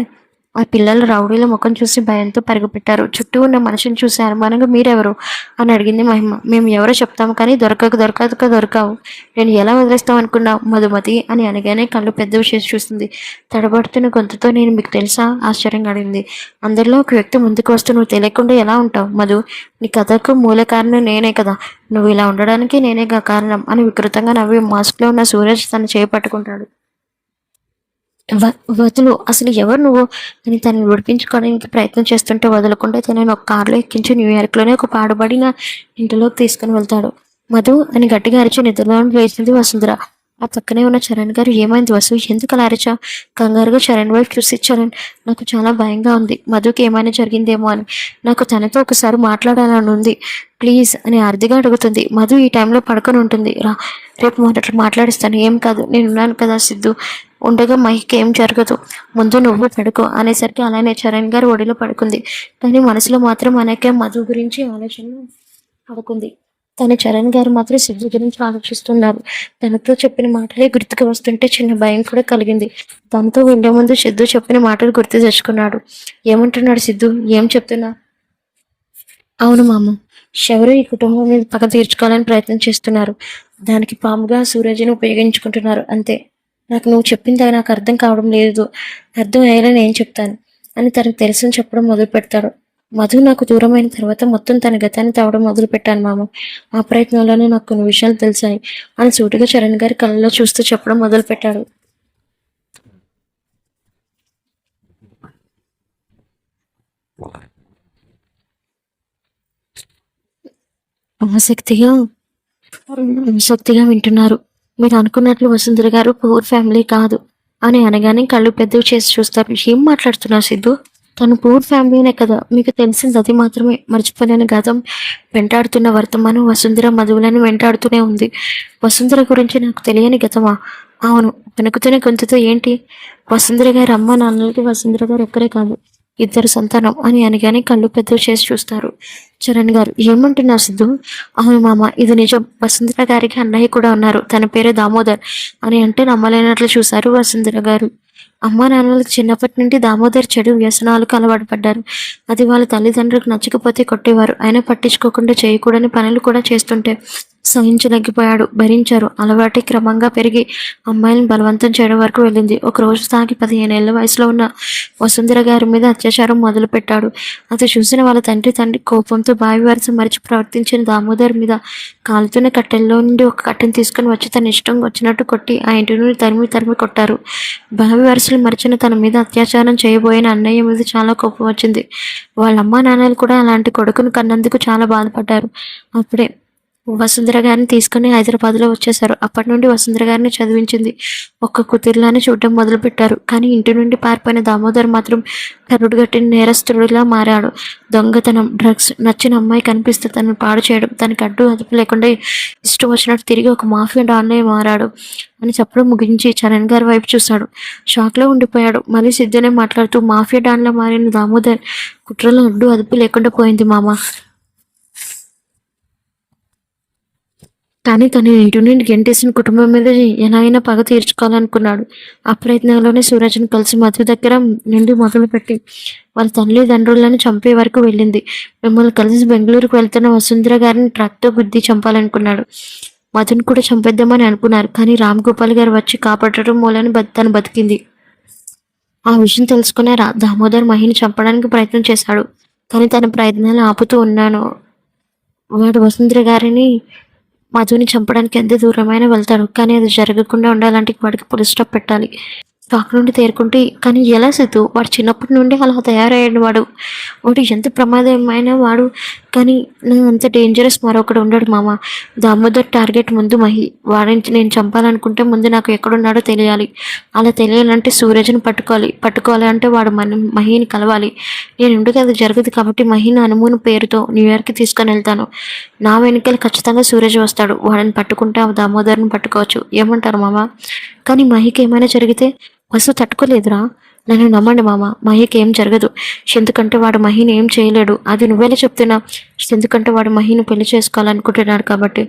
ఆ పిల్లలు రౌడీల ముఖం చూసి భయంతో పరుగుపెట్టారు. చుట్టూ ఉన్న మనిషిని చూసి అనుమానంగా మీరెవరు అని అడిగింది మహిమ. మేము ఎవరో చెప్తాము, కానీ దొరకావు, నేను ఎలా వదిలేస్తాం అనుకున్నావు మధుమతి అని అనగానే కళ్ళు పెద్దవి చేసి చూస్తుంది. తడబడుతున్న గొంతుతో నేను మీకు తెలుసా ఆశ్చర్యంగా అడిగింది. అందరిలో ఒక వ్యక్తి ముందుకు వస్తూ నువ్వు తెలియకుండా ఎలా ఉంటావు మధు, నీ కథకు మూల కారణం నేనే కదా, నువ్వు ఇలా ఉండడానికి నేనేగా కారణం అని వికృతంగా నవ్వి మాస్క్లో ఉన్న సూరజ్ తను చేపట్టుకుంటాడు. వదులు, అసలు ఎవరు నువ్వు అని తనని విడిపించుకోవడానికి ప్రయత్నం చేస్తుంటే వదలకుండా తనని ఒక కారులో ఎక్కించి న్యూయార్క్లోనే ఒక పాడుబడిన ఇంటిలోకి తీసుకుని వెళ్తాడు. మధు అని గట్టిగా అరిచి నిద్రలో వేసింది వసుంధర. ఆ పక్కనే ఉన్న చరణ్ గారు, ఏమైంది వసు, ఎందుకు అలా అరిచా? కంగారుగా చరణ్ వైపు చూసి, చరణ్ నాకు చాలా భయంగా ఉంది, మధుకి ఏమైనా జరిగిందేమో అని, నాకు తనతో ఒకసారి మాట్లాడాలని ఉంది ప్లీజ్ అని అర్థిగా అడుగుతుంది. మధు ఈ టైంలో పడుకొని ఉంటుంది. రేపు మాట్లాడిస్తాను, ఏం కాదు, నేనున్నాను కదా సిద్ధు ఉండగా మహికి ఏం జరగదు, ముందు నువ్వు పడుకో అనేసరికి అలానే చరణ్ గారు ఒడిలో పడుకుంది. కానీ మనసులో మాత్రం అనేక మధు గురించి ఆలోచన పడుకుంది. కానీ చరణ్ గారు మాత్రం సిద్ధు గురించి ఆలోచిస్తున్నారు. తనతో చెప్పిన మాటలే గుర్తుకు వస్తుంటే చిన్న భయం కూడా కలిగింది. తనతో వెళ్లే ముందు సిద్ధు చెప్పిన మాటలు గుర్తు తెచ్చుకున్నాడు. ఏమంటున్నాడు సిద్ధు, ఏం చెప్తున్నా? అవును మామ, ఎవరు ఈ కుటుంబం మీద పగ తీర్చుకోవాలని ప్రయత్నం చేస్తున్నారు, దానికి పాముగా సూరజ్ని ఉపయోగించుకుంటున్నారు అంతే. నాకు నువ్వు చెప్పింది నాకు అర్థం కావడం లేదు, అర్థం అయ్యేలా నేను చెప్తాను అని తనకు తెలుసని చెప్పడం మొదలు పెడతాడు. మధు నాకు దూరమైన తర్వాత మొత్తం తన గతాన్ని తవ్వడం మొదలు పెట్టాను మామ, ఆ ప్రయత్నంలోనే నాకు కొన్ని విషయాలు తెలిసాయి అని సూటిగా చరణ్ గారి కళ్ళలో చూస్తూ చెప్పడం మొదలు పెట్టాడు. ఆసక్తిగా వింటున్నారు. మీరు అనుకున్నట్లు వసుంధర గారు పూర్ ఫ్యామిలీ కాదు అని అనగానే కళ్ళు పెద్దవి చేసి చూస్తారు. ఏం మాట్లాడుతున్నారు సిద్ధు, తను పూర్ ఫ్యామిలీనే కదా, మీకు తెలిసింది అది మాత్రమే, మర్చిపోలేని గతం వెంటాడుతున్న వర్తమానం వసుంధర మధువులను వెంటాడుతూనే ఉంది. వసుంధర గురించి నాకు తెలియని గతమా అవును. వణుకుతున్న గొంతుతో ఏంటి? వసుంధర గారి అమ్మ నాన్నలకి వసుంధర గారు ఒక్కరే కాదు. ఇద్దరు సంతానం అని అనగానే కళ్ళు పెద్దవి చేసి చూస్తారు. చరణ్ గారు ఏమంటున్నావు సిద్ధు? అవును మామ ఇది నిజం. వసుంధర గారికి అన్నయ్య కూడా ఉన్నారు. తన పేరు దామోదర్ అని అంటే నమ్మలేనట్లు చూశారు వసుంధర గారు. అమ్మా నాన్నలకు చిన్నప్పటి నుండి దామోదర్ చెడు వ్యసనాలకు అలవాటు పడ్డారు. అది వాళ్ళ తల్లిదండ్రులకు నచ్చకపోతే కొట్టేవారు. అయినా పట్టించుకోకుండా చేయకూడని పనులు కూడా చేస్తుంటే సహించలేకపోయాడు. భరించారు. అలవాటే క్రమంగా పెరిగి అమ్మాయిలను బలవంతం చేయడం వరకు వెళ్ళింది. ఒకరోజు తాగి 15 ఏళ్ల వయసులో ఉన్న వసుంధర గారి మీద అత్యాచారం మొదలుపెట్టాడు. అది చూసిన వాళ్ళ తండ్రి కోపంతో బావి వరుస మరిచి ప్రవర్తించిన దామోదర్ మీద కాలుతున్న కట్టెల్లో నుండి ఒక కట్టెను తీసుకుని వచ్చి తన ఇష్టం వచ్చినట్టు కొట్టి ఆ ఇంటి నుండి తరిమి తరిమి కొట్టారు. బావి వరుసలు మరిచిన తన మీద అత్యాచారం చేయబోయిన అన్నయ్య మీద చాలా కోపం వచ్చింది. వాళ్ళ అమ్మా నాన్నలు కూడా అలాంటి కొడుకును కన్నందుకు చాలా బాధపడ్డారు. అప్పుడే వసుంధర గారిని తీసుకుని హైదరాబాద్లో వచ్చేశారు. అప్పటి నుండి వసుంధర గారిని చదివించింది. ఒక్క కుతిర్లానే చూడడం మొదలుపెట్టారు. కానీ ఇంటి నుండి పారిపోయిన దామోదర్ మాత్రం కరుడుగట్టిన నేరస్తుడిలా మారాడు. దొంగతనం, డ్రగ్స్, నచ్చిన అమ్మాయి కనిపిస్తే తనను పాడు చేయడం, తనకి అడ్డు అదుపు లేకుండా ఇష్టం వచ్చినట్టు తిరిగి ఒక మాఫియా డాన్లే మారాడు అని చెప్పడం ముగించి చరణ్ గారి వైపు చూశాడు. షాక్లో ఉండిపోయాడు. మళ్ళీ సిద్ధునే మాట్లాడుతూ మాఫియా డాన్లా మారిన దామోదర్ కుట్రలో అడ్డు అదుపు లేకుండా పోయింది మామ. కానీ తను ఇంటి నుండి గెంటేసిన కుటుంబం మీద ఎలా అయినా పగ తీర్చుకోవాలనుకున్నాడు. ఆ ప్రయత్నంలోనే సూరజ్ని కలిసి మధు దగ్గర నుండి మొదలుపెట్టి వాళ్ళ తల్లిదండ్రులను చంపే వరకు వెళ్ళింది. మిమ్మల్ని కలిసి బెంగళూరుకు వెళ్తున్న వసుంధర గారిని ట్రక్తో గుద్ది చంపాలనుకున్నాడు. మధుని కూడా చంపేద్దామని అనుకున్నారు. కానీ రామ్ గోపాల్ గారు వచ్చి కాపాడటం మూలని తను బతికింది. ఆ విషయం తెలుసుకునే దామోదర్ మహిని చంపడానికి ప్రయత్నం చేశాడు. కానీ తన ప్రయత్నాలు ఆపుతూ ఉన్నాను. వాడు వసుంధర గారిని మధుని చంపడానికి ఎంత దూరమైనా వెళ్తాడు. కానీ అది జరగకుండా ఉండాలంటే వాడికి ఫుల్ స్టాప్ పెట్టాలి. షాక్ నుండి తేరుకుంటే కానీ ఎలా సిద్ధు? వాడు చిన్నప్పటి నుండి అలా తయారయ్యాడు. వాడు ఎంత ప్రమాదమైన వాడు. కానీ అంత డేంజరస్ మరొకడు ఉండడు మామ. దామోదర్ టార్గెట్ ముందు మహి. వాడిని నేను చంపాలనుకుంటే ముందు నాకు ఎక్కడున్నాడో తెలియాలి. అలా తెలియాలంటే సూరజ్ని పట్టుకోవాలి అంటే వాడు మహిని కలవాలి. నేను ఉండగా అది జరగదు. కాబట్టి మహిని హనుమూన్ పేరుతో న్యూయార్క్కి తీసుకొని వెళ్తాను. నా వెనుకలు ఖచ్చితంగా సూరజ్ వస్తాడు. వాడిని పట్టుకుంటే ఆ దామోదర్ని పట్టుకోవచ్చు. ఏమంటారు మామ? కానీ మహికి ఏమైనా జరిగితే వసు తట్టుకోలేదురా. నన్ను నమ్మండి మామ, మహికి ఏం జరగదు. ఎందుకంటే వాడు మహిని ఏం చేయలేడు. అది నువ్వేలా చెప్తున్నా? ఎందుకంటే వాడు మహిని పెళ్లి చేసుకోవాలనుకుంటున్నాడు కాబట్టి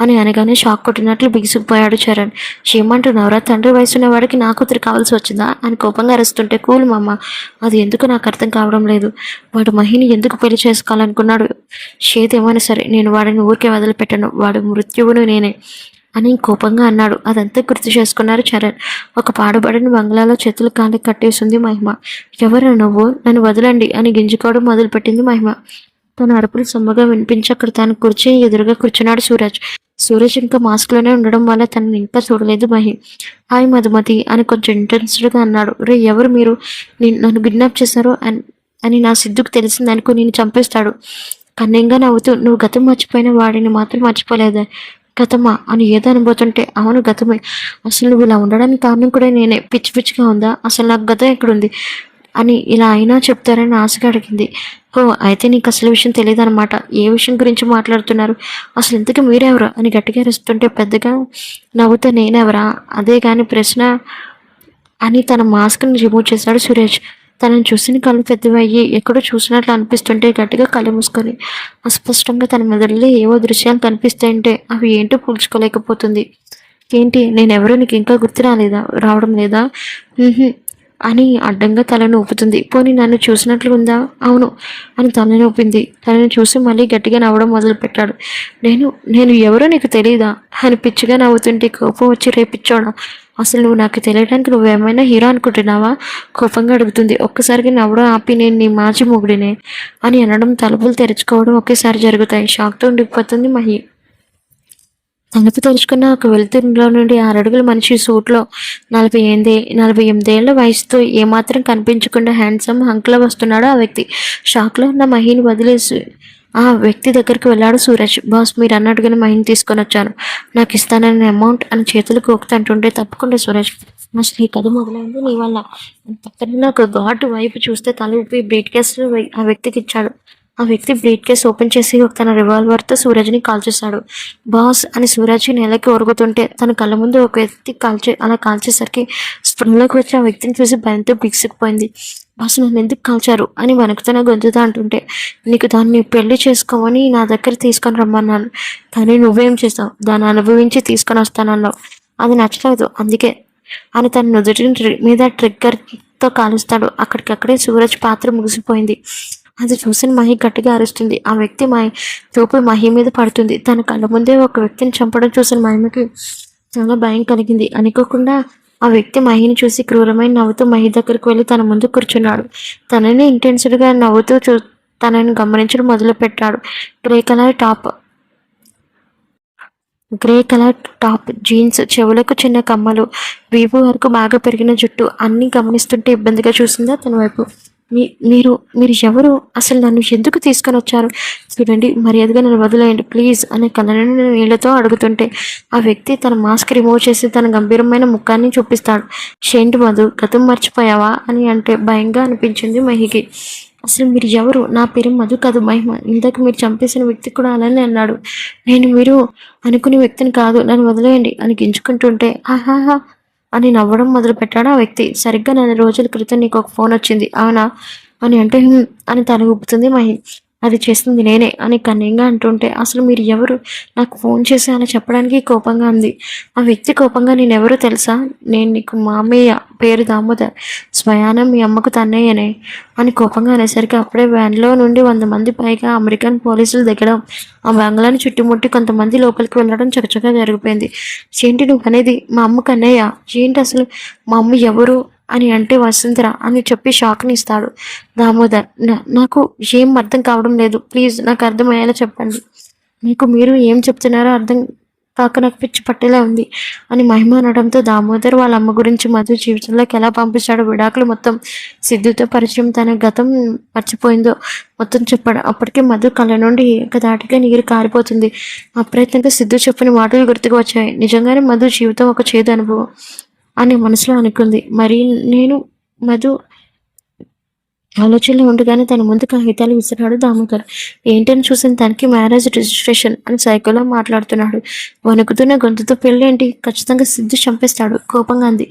అని అనగానే షాక్ కొట్టినట్లు బిగిసిపోయాడు చరణ్. ఏమంటున్నావురా? తండ్రి వయసున్న వాడికి నా కూతురు కావాల్సి వచ్చిందా అని కోపంగా అరుస్తుంటే కూల్ మామ, అది ఎందుకు నాకు అర్థం కావడం లేదు. వాడు మహిని ఎందుకు పెళ్లి చేసుకోవాలనుకున్నాడు? ఏమైనా సరే నేను వాడిని ఊరికే వదిలిపెట్టాను. వాడు మృత్యువును నేనే అని కోపంగా అన్నాడు. అదంతా గుర్తు చేసుకున్నారు చరణ్. ఒక పాడుబడిన బంగ్లాలో చేతులు కాళ్ళకి కట్టేసింది మహిమ. ఎవరు నువ్వు? నన్ను వదలండి అని గింజుకోవడం మొదలుపెట్టింది మహిమ. తన అరుపులు సొమ్మగా వినిపించి అక్కడ తను ఎదురుగా కూర్చున్నాడు సూరజ్. సూరజ్ ఇంకా మాస్క్లోనే ఉండడం వల్ల తనని ఇంకా చూడలేదు మహి. హాయ్ మధుమతి అని కొంచెం ఇంటెన్స్డ్గా అన్నాడు. రే ఎవరు మీరు? నన్ను కిడ్నాప్ చేశారు అని నా సిద్ధుకు తెలిసిందనుకో నేను చంపేస్తాడు. కన్నంగా నవ్వుతూ నువ్వు గతం మర్చిపోయిన వాడిని మాత్రం మర్చిపోలేదా? గతమా అని ఏదో అనుబోతుంటే అవును గతమే. అసలు నువ్వు ఇలా ఉండడానికి కారణం కూడా నేనే. పిచ్చి పిచ్చిగా ఉందా? అసలు నాకు గతం ఎక్కడుంది అని ఇలా అయినా చెప్తారని ఆశగా అడిగింది. ఓ అయితే నీకు అసలు విషయం తెలియదు అనమాట. ఏ విషయం గురించి మాట్లాడుతున్నారు? అసలు ఇంతకీ మీరెవరు అని గట్టిగా అరుస్తుంటే పెద్దగా నవ్వుతా నేనెవరా అదే కానీ ప్రశ్న అని తన మాస్క్ని రిమూవ్ చేశాడు సురేష్. తనని చూసిన కళ్ళు పెద్దవయ్యి ఎక్కడో చూసినట్లు అనిపిస్తుంటే గట్టిగా కళ్ళు మూసుకొని అస్పష్టంగా తన మెదడులో ఏవో దృశ్యాలు కనిపిస్తాయంటే అవి ఏంటో పూడ్చుకోలేకపోతుంది. ఏంటి నేనెవరో నీకు ఇంకా గుర్తు రావడం లేదా అని అడ్డంగా తలను ఊపుతుంది. పోనీ నన్ను చూసినట్లు ఉందా? అవును అని తలని ఊపింది. తనని చూసి మళ్ళీ గట్టిగా నవ్వడం మొదలుపెట్టాడు. నేను ఎవరో నీకు తెలియదా అని పిచ్చిగా నవ్వుతుంటే కోపం వచ్చి రేపిచ్చోడా? అసలు నువ్వు నాకు తెలియడానికి నువ్వేమైనా హీరో అనుకుంటున్నావా? కోపంగా అడుగుతుంది. ఒక్కసారిగా నవ్వడం ఆపి నేను నీ మాజీ మొగుడినే అని అనడం తలుపులు తెరుచుకోవడం ఒకేసారి జరుగుతాయి. షాక్తో ఉండిపోతుంది మహి. తలుపు తెరుచుకున్న ఒక వెలుతురులో నుండి 6 అడుగుల మనిషి సూట్లో 48 ఏళ్ల వయసుతో ఏమాత్రం కనిపించకుండా హ్యాండ్సమ్ హంక్లో వస్తున్నాడు ఆ వ్యక్తి. షాక్లో ఉన్న మహిని వదిలేసి ఆ వ్యక్తి దగ్గరికి వెళ్ళాడు సూరజ్. బాస్ మీరు అన్నట్టుగానే మహిని తీసుకొని వచ్చాను, నాకు ఇస్తానని అమౌంట్ అని చేతులకు ఒకతంటుంటే తప్పకుండా సూరజ్ అసలు ఈ కథ మొదలైంది నీ వల్ల. పక్కన ఒక ఘాటు వైపు చూస్తే తల ఊపి బ్రేక్ కేసు ఆ వ్యక్తికి ఇచ్చాడు. ఆ వ్యక్తి బ్రీఫ్ కేస్ ఓపెన్ చేసి తన రివాల్వర్తో సూరజ్ని కాల్చేశాడు. బాస్ అని సూరజ్ నేలకి ఒరుగుతుంటే తన కళ్ళ ముందు ఒక వ్యక్తి అలా కాల్చేసరికి స్పృహలోకి వచ్చి ఆ వ్యక్తిని చూసి భయంతో బిగుసుకుపోయింది. బాస్ నన్ను ఎందుకు కాల్చారు అని వణుకుతున్న గొంతుతో అంటుంటే, నీకు దాన్ని పెళ్లి చేసుకోమని నా దగ్గర తీసుకొని రమ్మన్నాను, కానీ నువ్వేం చేసావు, దాన్ని అనుభవించి తీసుకొని వస్తానన్నావు, అది నచ్చలేదు అందుకే అని తన నుదుటి మీద ట్రిగ్గర్తో కాలుస్తాడు. అక్కడికక్కడే సూరజ్ పాత్ర ముగిసిపోయింది. అది చూసిన మహి గట్టిగా అరుస్తుంది. ఆ వ్యక్తి చూపు మహి మీద పడుతుంది. తన కళ్ళ ముందే ఒక వ్యక్తిని చంపడం చూసిన మహిమకి చాలా భయం కలిగింది. అనుకోకుండా ఆ వ్యక్తి మహిని చూసి క్రూరమైన నవ్వుతూ మహి దగ్గరికి వెళ్ళి తన ముందు కూర్చున్నాడు. తనని ఇంటెన్స్డ్గా నవ్వుతూ తనని గమనించడం మొదలు పెట్టాడు. గ్రే కలర్ టాప్, జీన్స్, చెవులకు చిన్న కమ్మలు, వీపు వరకు బాగా పెరిగిన జుట్టు అన్నీ గమనిస్తుంటే ఇబ్బందిగా చూసిందా తన వైపు. మీరు మీరు ఎవరు, అసలు నన్ను ఎందుకు తీసుకొని వచ్చారు, చూడండి మర్యాదగా నన్ను వదిలేయండి ప్లీజ్ అని కళ్ళని నీళ్లతో అడుగుతుంటే ఆ వ్యక్తి తన మాస్క్ రిమూవ్ చేసి తన గంభీరమైన ముఖాన్ని చూపిస్తాడు. షేంటి మధు, గతం మర్చిపోయావా అని అంటే భయంగా అనిపించింది మహికి. అసలు మీరు ఎవరు, నా పేరు మధు కాదు మహిమ, ఇందాక మీరు చంపేసిన వ్యక్తి కూడా అలానే అన్నాడు, నేను మీరు అనుకునే వ్యక్తిని కాదు, నన్ను వదిలేయండి అని గింజుకుంటుంటే ఆహాహా అని నవ్వడం మొదలు పెట్టాడు ఆ వ్యక్తి. సరిగ్గా 4 రోజుల క్రితం నీకు ఒక ఫోన్ వచ్చింది అవునా అని అంటే అని తల ఊపుతుంది మహి. అది చేస్తుంది నేనే అని కన్నీయంగా అంటుంటే అసలు మీరు ఎవరు, నాకు ఫోన్ చేసి అని చెప్పడానికి కోపంగా ఉంది. ఆ వ్యక్తి కోపంగా నేనెవరో తెలుసా, నేను నీకు మామయ్య, పేరు దామోదర్, స్వయానం మీ అమ్మకు తన్నయ్యనే అని కోపంగా అనేసరికి అప్పుడే వ్యాన్లో నుండి 100 మంది పైగా అమెరికన్ పోలీసులు దిగడం, ఆ బంగ్లాని చుట్టుముట్టి కొంతమంది లోపలికి వెళ్ళడం చకచకా జరిగిపోయింది. ఏంటి నువ్వు అనేది, మా అమ్మకు అన్నయ్య ఏంటి, అసలు మా అమ్మ ఎవరు అని అంటే వసుంధర అని చెప్పి షాక్ని ఇస్తాడు దామోదర్. నాకు ఏం అర్థం కావడం లేదు, ప్లీజ్ నాకు అర్థమయ్యేలా చెప్పండి, మీకు మీరు ఏం చెప్తున్నారో అర్థం కాక నాకు పిచ్చి పట్టేలా ఉంది అని మహిమ అనడంతో దామోదర్ వాళ్ళ అమ్మ గురించి మధు జీవితంలోకి ఎలా పంపించాడు, విడాకులు మొత్తం, సిద్ధుతో పరిచయం, తన గతం మర్చిపోయిందో మొత్తం చెప్పాడు. అప్పటికే మధు కళ్ళ నుండి ఏకదాటిగా నీరు కారిపోతుంది. అప్రయత్నంగా సిద్ధు చెప్పిన మాటలు గుర్తుకు వచ్చాయి. నిజంగానే మధు జీవితం ఒక చేదు అనుభవం అని మనసులో అనుకుంది. మరి నేను మధు ఆలోచనలో ఉండగానే తన ముందు కాగితాలు విసిరాడు దామోదర్. ఏంటని చూసిన తనకి మ్యారేజ్ రిజిస్ట్రేషన్ అని సైకోలో మాట్లాడుతున్నాడు. వణుకుతున్న గొంతుతో పెళ్ళేంటి, ఖచ్చితంగా సిద్ధు చంపేస్తాడు కోపంగా అంది.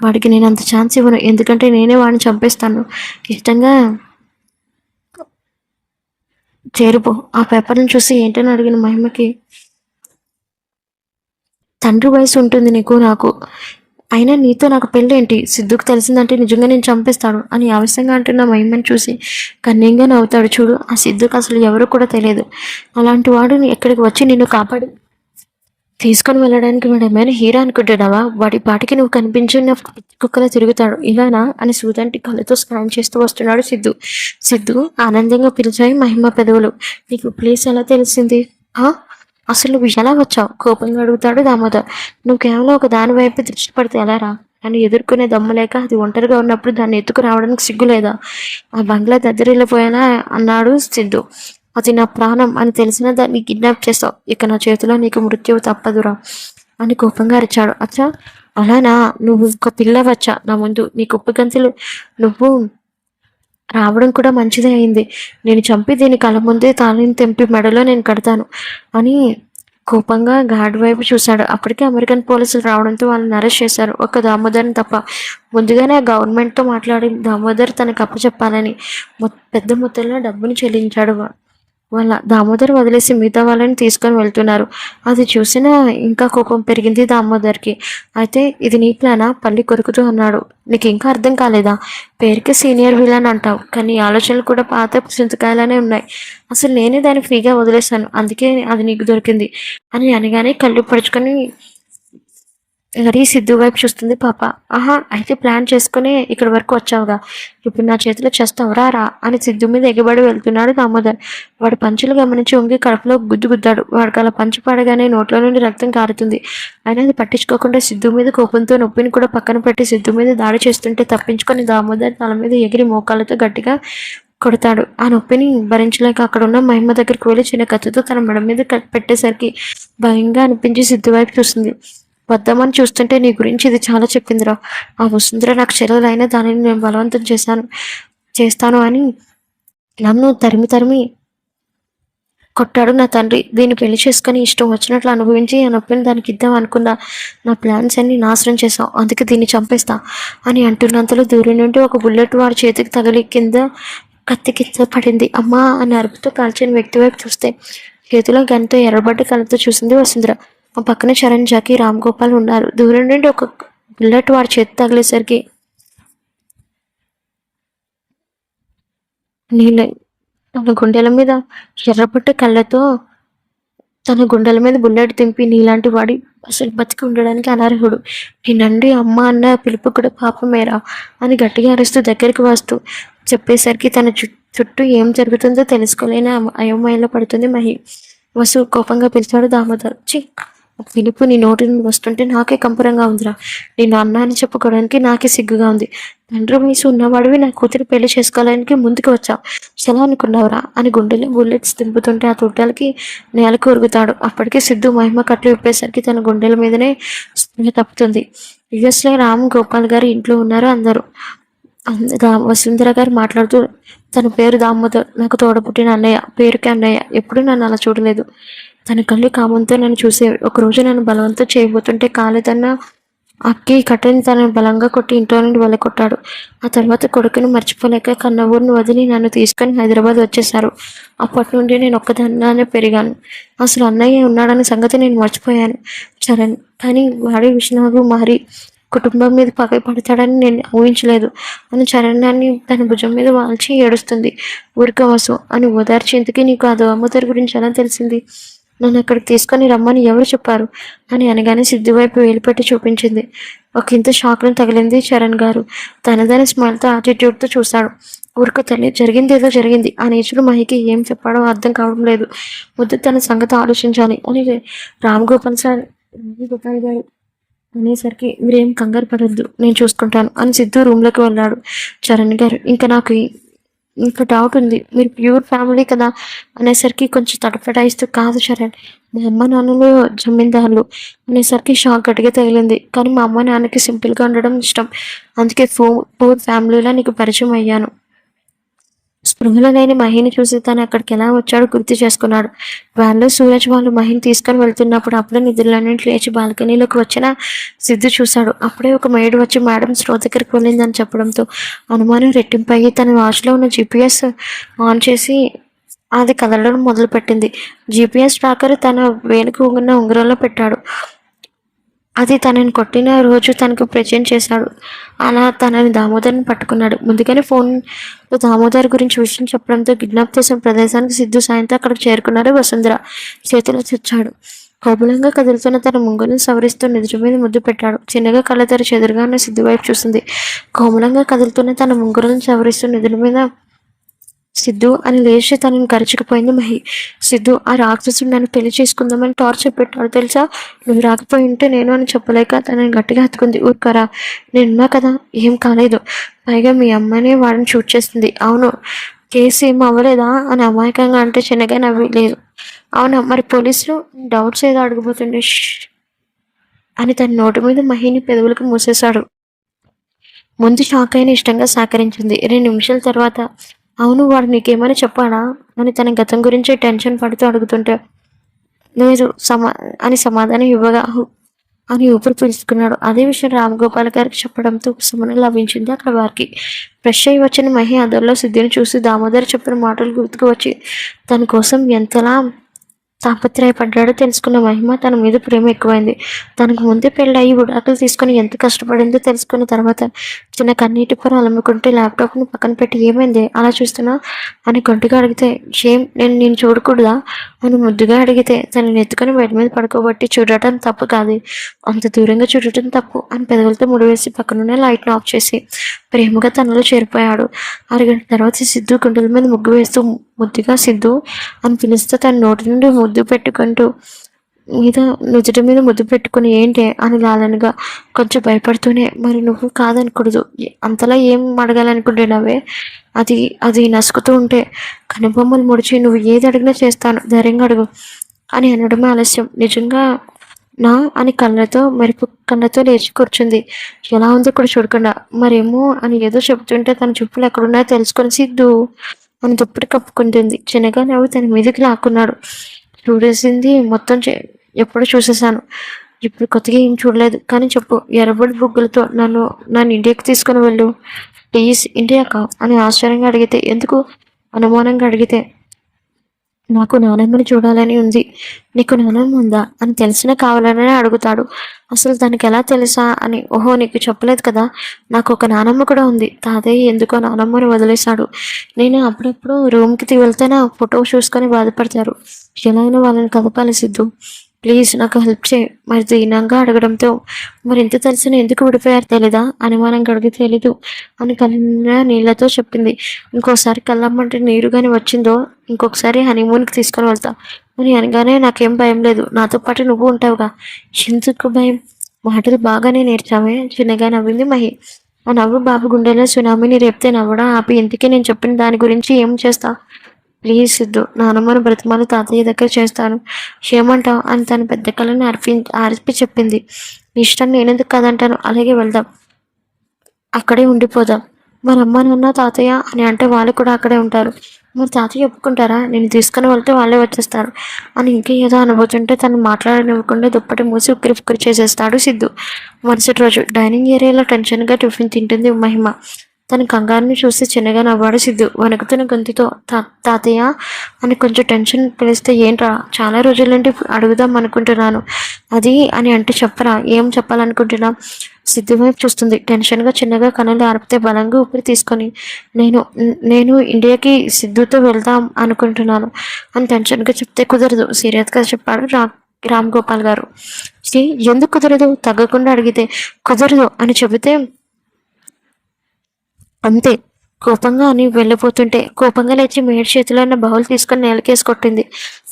వాడికి నేను అంత ఛాన్స్ ఇవ్వను, ఎందుకంటే నేనే వాడిని చంపేస్తాను, ఇష్టంగా చేరుపో. ఆ పేపర్ని చూసి ఏంటని అడిగిన మహిమకి, తండ్రి వయసు ఉంటుంది నీకు నాకు, అయినా నీతో నాకు పెళ్ళేంటి, సిద్ధుకు తెలిసిందంటే నిజంగా నేను చంపేస్తాడు అని ఆవేశంగా అంటున్న మహిమని చూసి కన్నీయంగా నవ్వుతాడు. చూడు, ఆ సిద్ధుకు అసలు ఎవరో కూడా తెలియదు, అలాంటి వాడు ఎక్కడికి వచ్చి నిన్ను కాపాడి తీసుకొని వెళ్ళడానికి వాడేమైనా హీరో అనుకుంటున్నావా, వాడి పాటికి నువ్వు కనిపించిన కుక్కలా తిరుగుతాడు ఇలానా అని సూదంటి కళ్ళతో స్కాన్ చేస్తూ వస్తున్నాడు సిద్ధు ఆనందంగా పిలిచాయి మహిమ పెదవులు. నీకు ప్లేస్ ఎలా తెలిసింది, అసలు నువ్వు ఎలా వచ్చావు కోపంగా అడుగుతాడు దామోదర్. నువ్వు కేవలం ఒక దాని వైపు దృష్టి పడితే ఎలా రా అని ఎదుర్కొనే దమ్ము లేక అది ఒంటరిగా ఉన్నప్పుడు దాన్ని ఎత్తుకు రావడానికి సిగ్గులేదా, ఆ బంగ్లా దగ్గరెళ్ళిపోయేలా అన్నాడు సిద్ధు. అది నా ప్రాణం అని తెలిసినా దాన్ని కిడ్నాప్ చేస్తావు, ఇక నా చేతిలో నీకు మృత్యువు తప్పదురా అని కోపంగా అరిచాడు. అచ్చా అలానా, నువ్వు ఒక పిల్లవచ్చా నా ముందు, నీ కుప్ప గంతులు నువ్వు రావడం కూడా మంచిదే అయింది, నేను చంపి దీని కళ్ళ ముందే తాళిని తెంపి మెడలో నేను కడతాను అని కోపంగా గార్డ్ వైపు చూశాడు. అప్పటికే అమెరికన్ పోలీసులు రావడంతో వాళ్ళని అరెస్ట్ చేశారు, ఒక్క దామోదర్ని తప్ప. ముందుగానే ఆ గవర్నమెంట్తో మాట్లాడి దామోదర్ తనకు అప్పచెప్పాలని పెద్ద మొత్తంలో డబ్బుని చెల్లించాడు. వాళ్ళ దామోదర్ వదిలేసి మిగతా వాళ్ళని తీసుకొని వెళ్తున్నారు. అది చూసిన ఇంకా కోపం పెరిగింది దామోదర్కి. అయితే ఇది నీ ప్లానా, పల్లి కొరుకుతూ అన్నాడు. నీకు ఇంకా అర్థం కాలేదా, పేరుకి సీనియర్ విలన్ అంటావు, కానీ ఆలోచనలు కూడా పాత చింతకాయలానే ఉన్నాయి, అసలు నేనే దాన్ని ఫ్రీగా వదిలేశాను, అందుకే అది నీకు దొరికింది అని అనగానే కళ్ళు పడుచుకొని గడి సిద్ధు వైపు చూస్తుంది పాప. ఆహా, అయితే ప్లాన్ చేసుకుని ఇక్కడి వరకు వచ్చావుగా, ఇప్పుడు నా చేతిలో చేస్తావురా రా అని సిద్ధు మీద ఎగబడి వెళ్తున్నాడు దామోదర్. వాడు పంచులు గమనించి ఉంగి కడుపులో గుద్దుతాడు. వాడికి అలా పంచు పడగానే నోట్లో నుండి రక్తం కారుతుంది. అయినా అది పట్టించుకోకుండా సిద్ధు మీద కోపంతో నొప్పిని కూడా పక్కన పెట్టి సిద్ధు మీద దాడి చేస్తుంటే తప్పించుకొని దామోదర్ తల మీద ఎగిరి మోకాళ్ళతో గట్టిగా కొడతాడు. ఆ నొప్పిని భరించలేక అక్కడ ఉన్న మహిమ దగ్గరికి వెళ్ళి చిన్న కత్తితో తన మెడ మీద పెట్టేసరికి భయంగా అనిపించి సిద్ధు వైపు చూస్తుంది. వద్దామని చూస్తుంటే నీ గురించి ఇది చాలా చెప్పిందిరా, ఆ వసుంధర నాకు చెల్లెలైనా దానిని నేను బలవంతం చేస్తాను అని నన్ను తరిమి కొట్టాడు నా తండ్రి. దీన్ని పెళ్లి చేసుకొని ఇష్టం వచ్చినట్లు అనుభవించి ఆ నొప్పిని దానికి ఇద్దాం అనుకున్నా. నా ప్లాన్స్ అన్ని నాశనం చేశావు, అందుకే దీన్ని చంపేస్తా అని అంటున్నంతలో దూరం నుండి ఒక బుల్లెట్ వాడి చేతికి తగిలి కింద కత్తి కింద పడింది. అమ్మా అని అరుపుతో కాల్చిన వ్యక్తి వైపు చూస్తే చేతిలో గన్తో ఎర్రబడ్డ కళ్ళతో చూసింది వసుంధర. ఆ పక్కన చరణ్, జాకీ, రామ్ గోపాల్ ఉన్నారు. దూరం నుండి ఒక బుల్లెట్ వాడి చేతి తగిలేసరికి నీళ్ళ తన గుండెల మీద ఎర్రబట్ట కళ్ళతో తన గుండెల మీద బుల్లెట్ దింపి నీలాంటి వాడి అసలు బతికి ఉండడానికి అనర్హుడు, నేనండి అమ్మ అన్న పిలుపు కూడా పాపమేరా అని గట్టిగా అరుస్తూ దగ్గరికి వస్తూ చెప్పేసరికి తన చుట్టూ ఏం జరుగుతుందో తెలుసుకోలేని అయోమయంలో పడుతుంది మహి. వసు కోపంగా పిలిచాడు దామోదర్. పిలుపు నీ నోటి నుండి వస్తుంటే నాకే కంపరంగా ఉందిరా. నేను అన్న అని చెప్పుకోవడానికి నాకే సిగ్గుగా ఉంది. తండ్రి వయసు ఉన్నవాడివి నా కూతురు పెళ్లి చేసుకోవడానికి ముందుకు వచ్చావు, ఎలా అనుకున్నావురా అని గుండెలో బుల్లెట్స్ దింపుతుంటే ఆ తుట్టాలకి నేల కొరుగుతాడు. అప్పటికే సిద్ధు మహిమ కట్లు విప్పేసరికి తన గుండెల మీదనే స్పృహ తప్పుతుంది. యుఎస్లో రామ్ గోపాల్ గారు ఇంట్లో ఉన్నారు. అందరూ వసుంధర గారు మాట్లాడుతూ, తన పేరు దామోదర్, నాకు తోడపుట్టిన అన్నయ్య, పేరుకి అన్నయ్య, ఎప్పుడు నన్ను అలా చూడలేదు. తన కళ్ళు కామంతో నన్ను చూసేవి. ఒకరోజు నన్ను బలవంతం చేయబోతుంటే కాలేదన్న అక్కి కట్టని తనని బలంగా కొట్టి ఇంట్లో నుండి వెళ్ళకొట్టాడు. ఆ తర్వాత కొడుకుని మర్చిపోలేక కన్న ఊరిని వదిలి నన్ను తీసుకొని హైదరాబాద్ వచ్చేశారు. అప్పటి నుండి నేను ఒక్కదాన్నే పెరిగాను. అసలు అన్నయ్య ఉన్నాడన్న సంగతి నేను మర్చిపోయాను చరణ్. కానీ వాడి విష్ణువు మారి కుటుంబం మీద పగ పడతాడని నేను ఊహించలేదు అని చరణాన్ని తన భుజం మీద వాల్చి ఏడుస్తుంది. ఊరికవసు అని ఓదార్చి, ఇంతకీ నీకు ఆ దామోదర్ గురించి ఎలా తెలిసింది, నన్ను అక్కడికి తీసుకొని రమ్మని ఎవరు చెప్పారు అని అనగానే సిద్ధు వైపు వేలుపెట్టి చూపించింది. ఒక ఇంత షాక్ను తగిలింది చరణ్ గారు. తనదైన స్మైల్తో యాటిట్యూడ్తో చూశాడు. ఊరిక తల్లి, జరిగింది ఏదో జరిగింది. ఆ నేచుడు మహికి ఏం చెప్పాడో అర్థం కావడం లేదు. ముద్దు తన సంగతి ఆలోచించాలి అని రామ్ గోపాల్ గారు అనేసరికి మీరేం కంగారు పడద్దు, నేను చూసుకుంటాను అని సిద్ధు రూమ్లోకి వెళ్ళాడు. చరణ్ గారు, ఇంకా డౌట్ ఉంది, మీరు ప్యూర్ ఫ్యామిలీ కదా అనేసరికి కొంచెం తటపటాయిస్తూ, కాదు చరణ్, మా అమ్మ నాన్నలు జమీందారులు అనేసరికి షాక్ గట్టిగా తగిలింది. కానీ మా అమ్మ నాన్నకి సింపుల్గా ఉండడం ఇష్టం, అందుకే పూర్ ఫ్యామిలీలో నీకు పరిచయం అయ్యాను. స్పృహలో లేని మహిని చూసి తను అక్కడికి ఎలా వచ్చాడో గుర్తు చేసుకున్నాడు. వ్యాన్లో సూరజ్ వాళ్ళు మహిని తీసుకొని వెళ్తున్నప్పుడు అప్పుడే నిధులన్నింటి లేచి బాల్కనీలోకి వచ్చిన సిద్ధు చూశాడు. అప్పుడే ఒక మేడ్ వచ్చి మేడం స్టో దగ్గరికి వెళ్ళిందని చెప్పడంతో అనుమానం రెట్టింపయ్యి తన వాచ్లో ఉన్న GPS ఆన్ చేసి అది కదలడం మొదలుపెట్టింది. GPS ట్రాకర్ తన వేలుకు ఉన్న ఉంగరంలో పెట్టాడు. అది తనని కొట్టిన రోజు తనకు ప్రజెంట్ చేశాడు. అలా తనని దామోదర్ని పట్టుకున్నాడు. ముందుగానే ఫోన్లో దామోదర్ గురించి విషయం చెప్పడంతో కిడ్నాప్ చేసిన ప్రదేశానికి సిద్ధు సాయంతో అక్కడికి చేరుకున్నారు. వసుంధర చేతిలో తెచ్చాడు. కోబలంగా కదులుతున్న తన ముంగులను సవరిస్తూ నిద్ర మీద ముద్దు పెట్టాడు. చిన్నగా కళ్ళతెర చెదురుగా ఉన్న సిద్ధు వైపు చూసింది. కోమలంగా కదులుతున్న తన ముంగులను సవరిస్తూ నిద్ర మీద సిద్ధు అని లేచి తనని కరుచుకుపోయింది మహి. సిద్ధు, ఆ రాక్షసుడు నన్ను పెళ్లి చేసుకుందామని టార్చర్ పెట్టాడు తెలుసా, నువ్వు రాకపోయి ఉంటే నేను అని చెప్పలేక తనని గట్టిగా హత్తుకుంది. ఊరుకరా, నేనున్నా కదా, ఏం కాలేదు, పైగా మీ అమ్మనే వాడిని షూట్ చేస్తుంది. అవును, కేసు ఏం అవ్వలేదా అని అమాయకంగా అంటే చిన్నగా నవ్వి, లేదు. అవునా, మరి పోలీసులు డౌట్స్ ఏదో అడగబోతుండే అని తన నోటి మీద మహిని పెదవులకు మూసేశాడు. ముందు షాక్ అయిన ఇష్టంగా సహకరించింది. 2 నిమిషాల తర్వాత, అవును, వాడు నీకేమైనా చెప్పాడా అని తన గతం గురించి టెన్షన్ పడుతూ అడుగుతుంటే, లేదు అని సమాధానం ఇవ్వగా అని ఊపిరి పీల్చుకున్నాడు. అదే విషయం రామ్ గోపాల్ గారికి చెప్పడంతో ఉపశమనం లభించింది అక్కడ వారికి. ఫ్రెష్ అయ్యి వచ్చిన మహి అదర్లో సిద్ధిని చూసి దామోదర్ చెప్పిన మాటలు గుర్తుకు వచ్చి తన కోసం ఎంతలా తాపత్రయపడ్డాడో తెలుసుకున్న మహిమ తన మీద ప్రేమ ఎక్కువైంది. తనకు ముందే పెళ్ళయి విడాకులు తీసుకుని ఎంత కష్టపడిందో తెలుసుకున్న తర్వాత చిన్న కన్నీటి పొర అలమ్ముకుంటే ల్యాప్టాప్ని పక్కన పెట్టి, ఏమైంది అలా చూస్తున్నా అని గొంతుగా అడిగితే, నేను చూడకూడదా అని ముద్దుగా అడిగితే తనని ఎత్తుకొని బెడ్ మీద పడుకోబట్టి, చూడటం తప్పు కాదు, అంత దూరంగా చూడటం తప్పు అని పెదవులతో ముడివేసి పక్కనున్న లైట్ను ఆఫ్ చేసి ప్రేమగా తనలో చేరిపోయాడు. అరగంట తర్వాత సిద్ధు గుండెల మీద ముగ్గు వేస్తూ ముద్దుగా సిద్ధు అని పిలుస్తూ తన నోటి నుండి ముద్దు పెట్టుకుంటూ నుదుటి మీద ముద్దు పెట్టుకుని, ఏంటి అని లాలనగా కొంచెం భయపడుతూనే, మరి నువ్వు కాదనకూడదు, అంతలా ఏం అడగాలనుకుంటున్నావే, అది నసుకుతూ ఉంటే కనుబొమ్మలు ముడిచి నువ్వు ఏది అడిగినా చేస్తాను, ధైర్యంగా అడుగు అని అనడమే ఆలస్యం. నిజంగా నా అని మెరుపు కళ్ళతో లేచి కూర్చుంది. ఎలా ఉందో కూడా చూడకుండా. మరేమో అని ఏదో చెబుతుంటే తన చెప్పులు ఎక్కడున్నాయో తెలుసుకొని, సిద్ధు అని దుప్పటి కప్పుకుంటుంది. చిన్నగా నవ్వు తన మీదకి లాక్కున్నాడు. చూడేసింది మొత్తం ఎప్పుడు చూసేసాను. ఇప్పుడు కొత్తగా ఏం చూడలేదు. కానీ చెప్పు, ఎర్రబడి బుగ్గులతో నన్ను ఇండియాకి తీసుకుని వెళ్ళు ప్లీజ్. ఇండియాకా అని ఆశ్చర్యంగా అడిగితే, ఎందుకు అనుమానంగా అడిగితే, నాకు నానమ్మని చూడాలని ఉంది. నీకు నానమ్మ ఉందా అని తెలిసినా కావాలనే అడుగుతాడు. అసలు తనకి ఎలా తెలుసా అని. ఓహో, నీకు చెప్పలేదు కదా, నాకు ఒక నానమ్మ కూడా ఉంది. తాతయ్య ఎందుకో నానమ్మని వదిలేశాడు. నేను అప్పుడప్పుడు రూమ్కి వెళ్తే నా ఫోటో చూసుకొని బాధపడతారు. ఎలా అయినా వాళ్ళని కదపాలి సిద్ధు. ప్లీజ్ నాకు హెల్ప్ చేయి. మరి దీనంగా అడగడంతో, మరి ఎంత తెలిసిన ఎందుకు విడిపోయారు తెలీదా? అనుమానంగా అడిగి తెలీదు అని కళ్ళ నీళ్లతో చెప్పింది. ఇంకోసారి కళ్ళమ్మంటే నీరుగాని వచ్చిందో ఇంకొకసారి హనీమూన్కి తీసుకొని వెళ్తా అని అనగానే, నాకేం భయం లేదు, నాతో పాటు నువ్వు ఉంటావుగా, ఎందుకు భయం? మాటలు బాగానే నేర్చామే. చిన్నగా నవ్వింది మహి. ఆ నవ్వు బాబు గుండెలో సునామీని రేపితే నవ్వడా ఆపి, ఇంతకీ నేను చెప్పిన దాని గురించి ఏం చేస్తా? ప్లీజ్ సిద్ధు, నానమ్మను బ్రతిమాలు తాతయ్య దగ్గర చేస్తాను, ఏమంటావు అని తన పెద్ద కళ్ళని ఆర్పి చెప్పింది. ఇష్టం, నేనెందుకు కాదంటాను. అలాగే వెళ్దాం, అక్కడే ఉండిపోదాం. మరి అమ్మ నాన్న తాతయ్య అని అంటే వాళ్ళు కూడా అక్కడే ఉంటారు. మరి తాతయ్య ఒప్పుకుంటారా? నేను తీసుకుని వెళ్తే వాళ్ళే వచ్చేస్తారు అని ఇంకేదో అనుభూతుంటే తను మాట్లాడనివ్వకుండా దుప్పటి మూసి ఉక్కిరి ఫుక్కిరి చేసేస్తాడు సిద్ధు. మరుసటి రోజు డైనింగ్ ఏరియాలో టెన్షన్గా టిఫిన్ తింటుంది మహిమ. తన కంగారుని చూసి చిన్నగా నవ్వాడు సిద్ధు. వణుకుతున్న గొంతుతో తాతయ్య అని కొంచెం టెన్షన్ పిలిస్తే, ఏంట్రా, చాలా రోజుల నుండి అడుగుదాం అనుకుంటున్నాను అది అని అంటే చెప్పరా, ఏం చెప్పాలనుకుంటున్నా? సిద్ధు వైపు చూస్తుంది టెన్షన్గా. చిన్నగా కనులు ఆర్పితే బలంగా ఊపిరి తీసుకొని, నేను ఇండియాకి సిద్ధుతో వెళ్దాం అనుకుంటున్నాను అని టెన్షన్గా చెప్తే, కుదరదు సీరియస్గా చెప్పాడు రామ్ గోపాల్ గారు. ఎందుకు కుదరదు? తగ్గకుండా అడిగితే కుదరదు అని చెబితే అంతే. కోపంగా అని వెళ్ళిపోతుంటే కోపంగా లేచి మేడి చేతిలో ఉన్న బౌల్ తీసుకొని నేలకేసి కొట్టింది.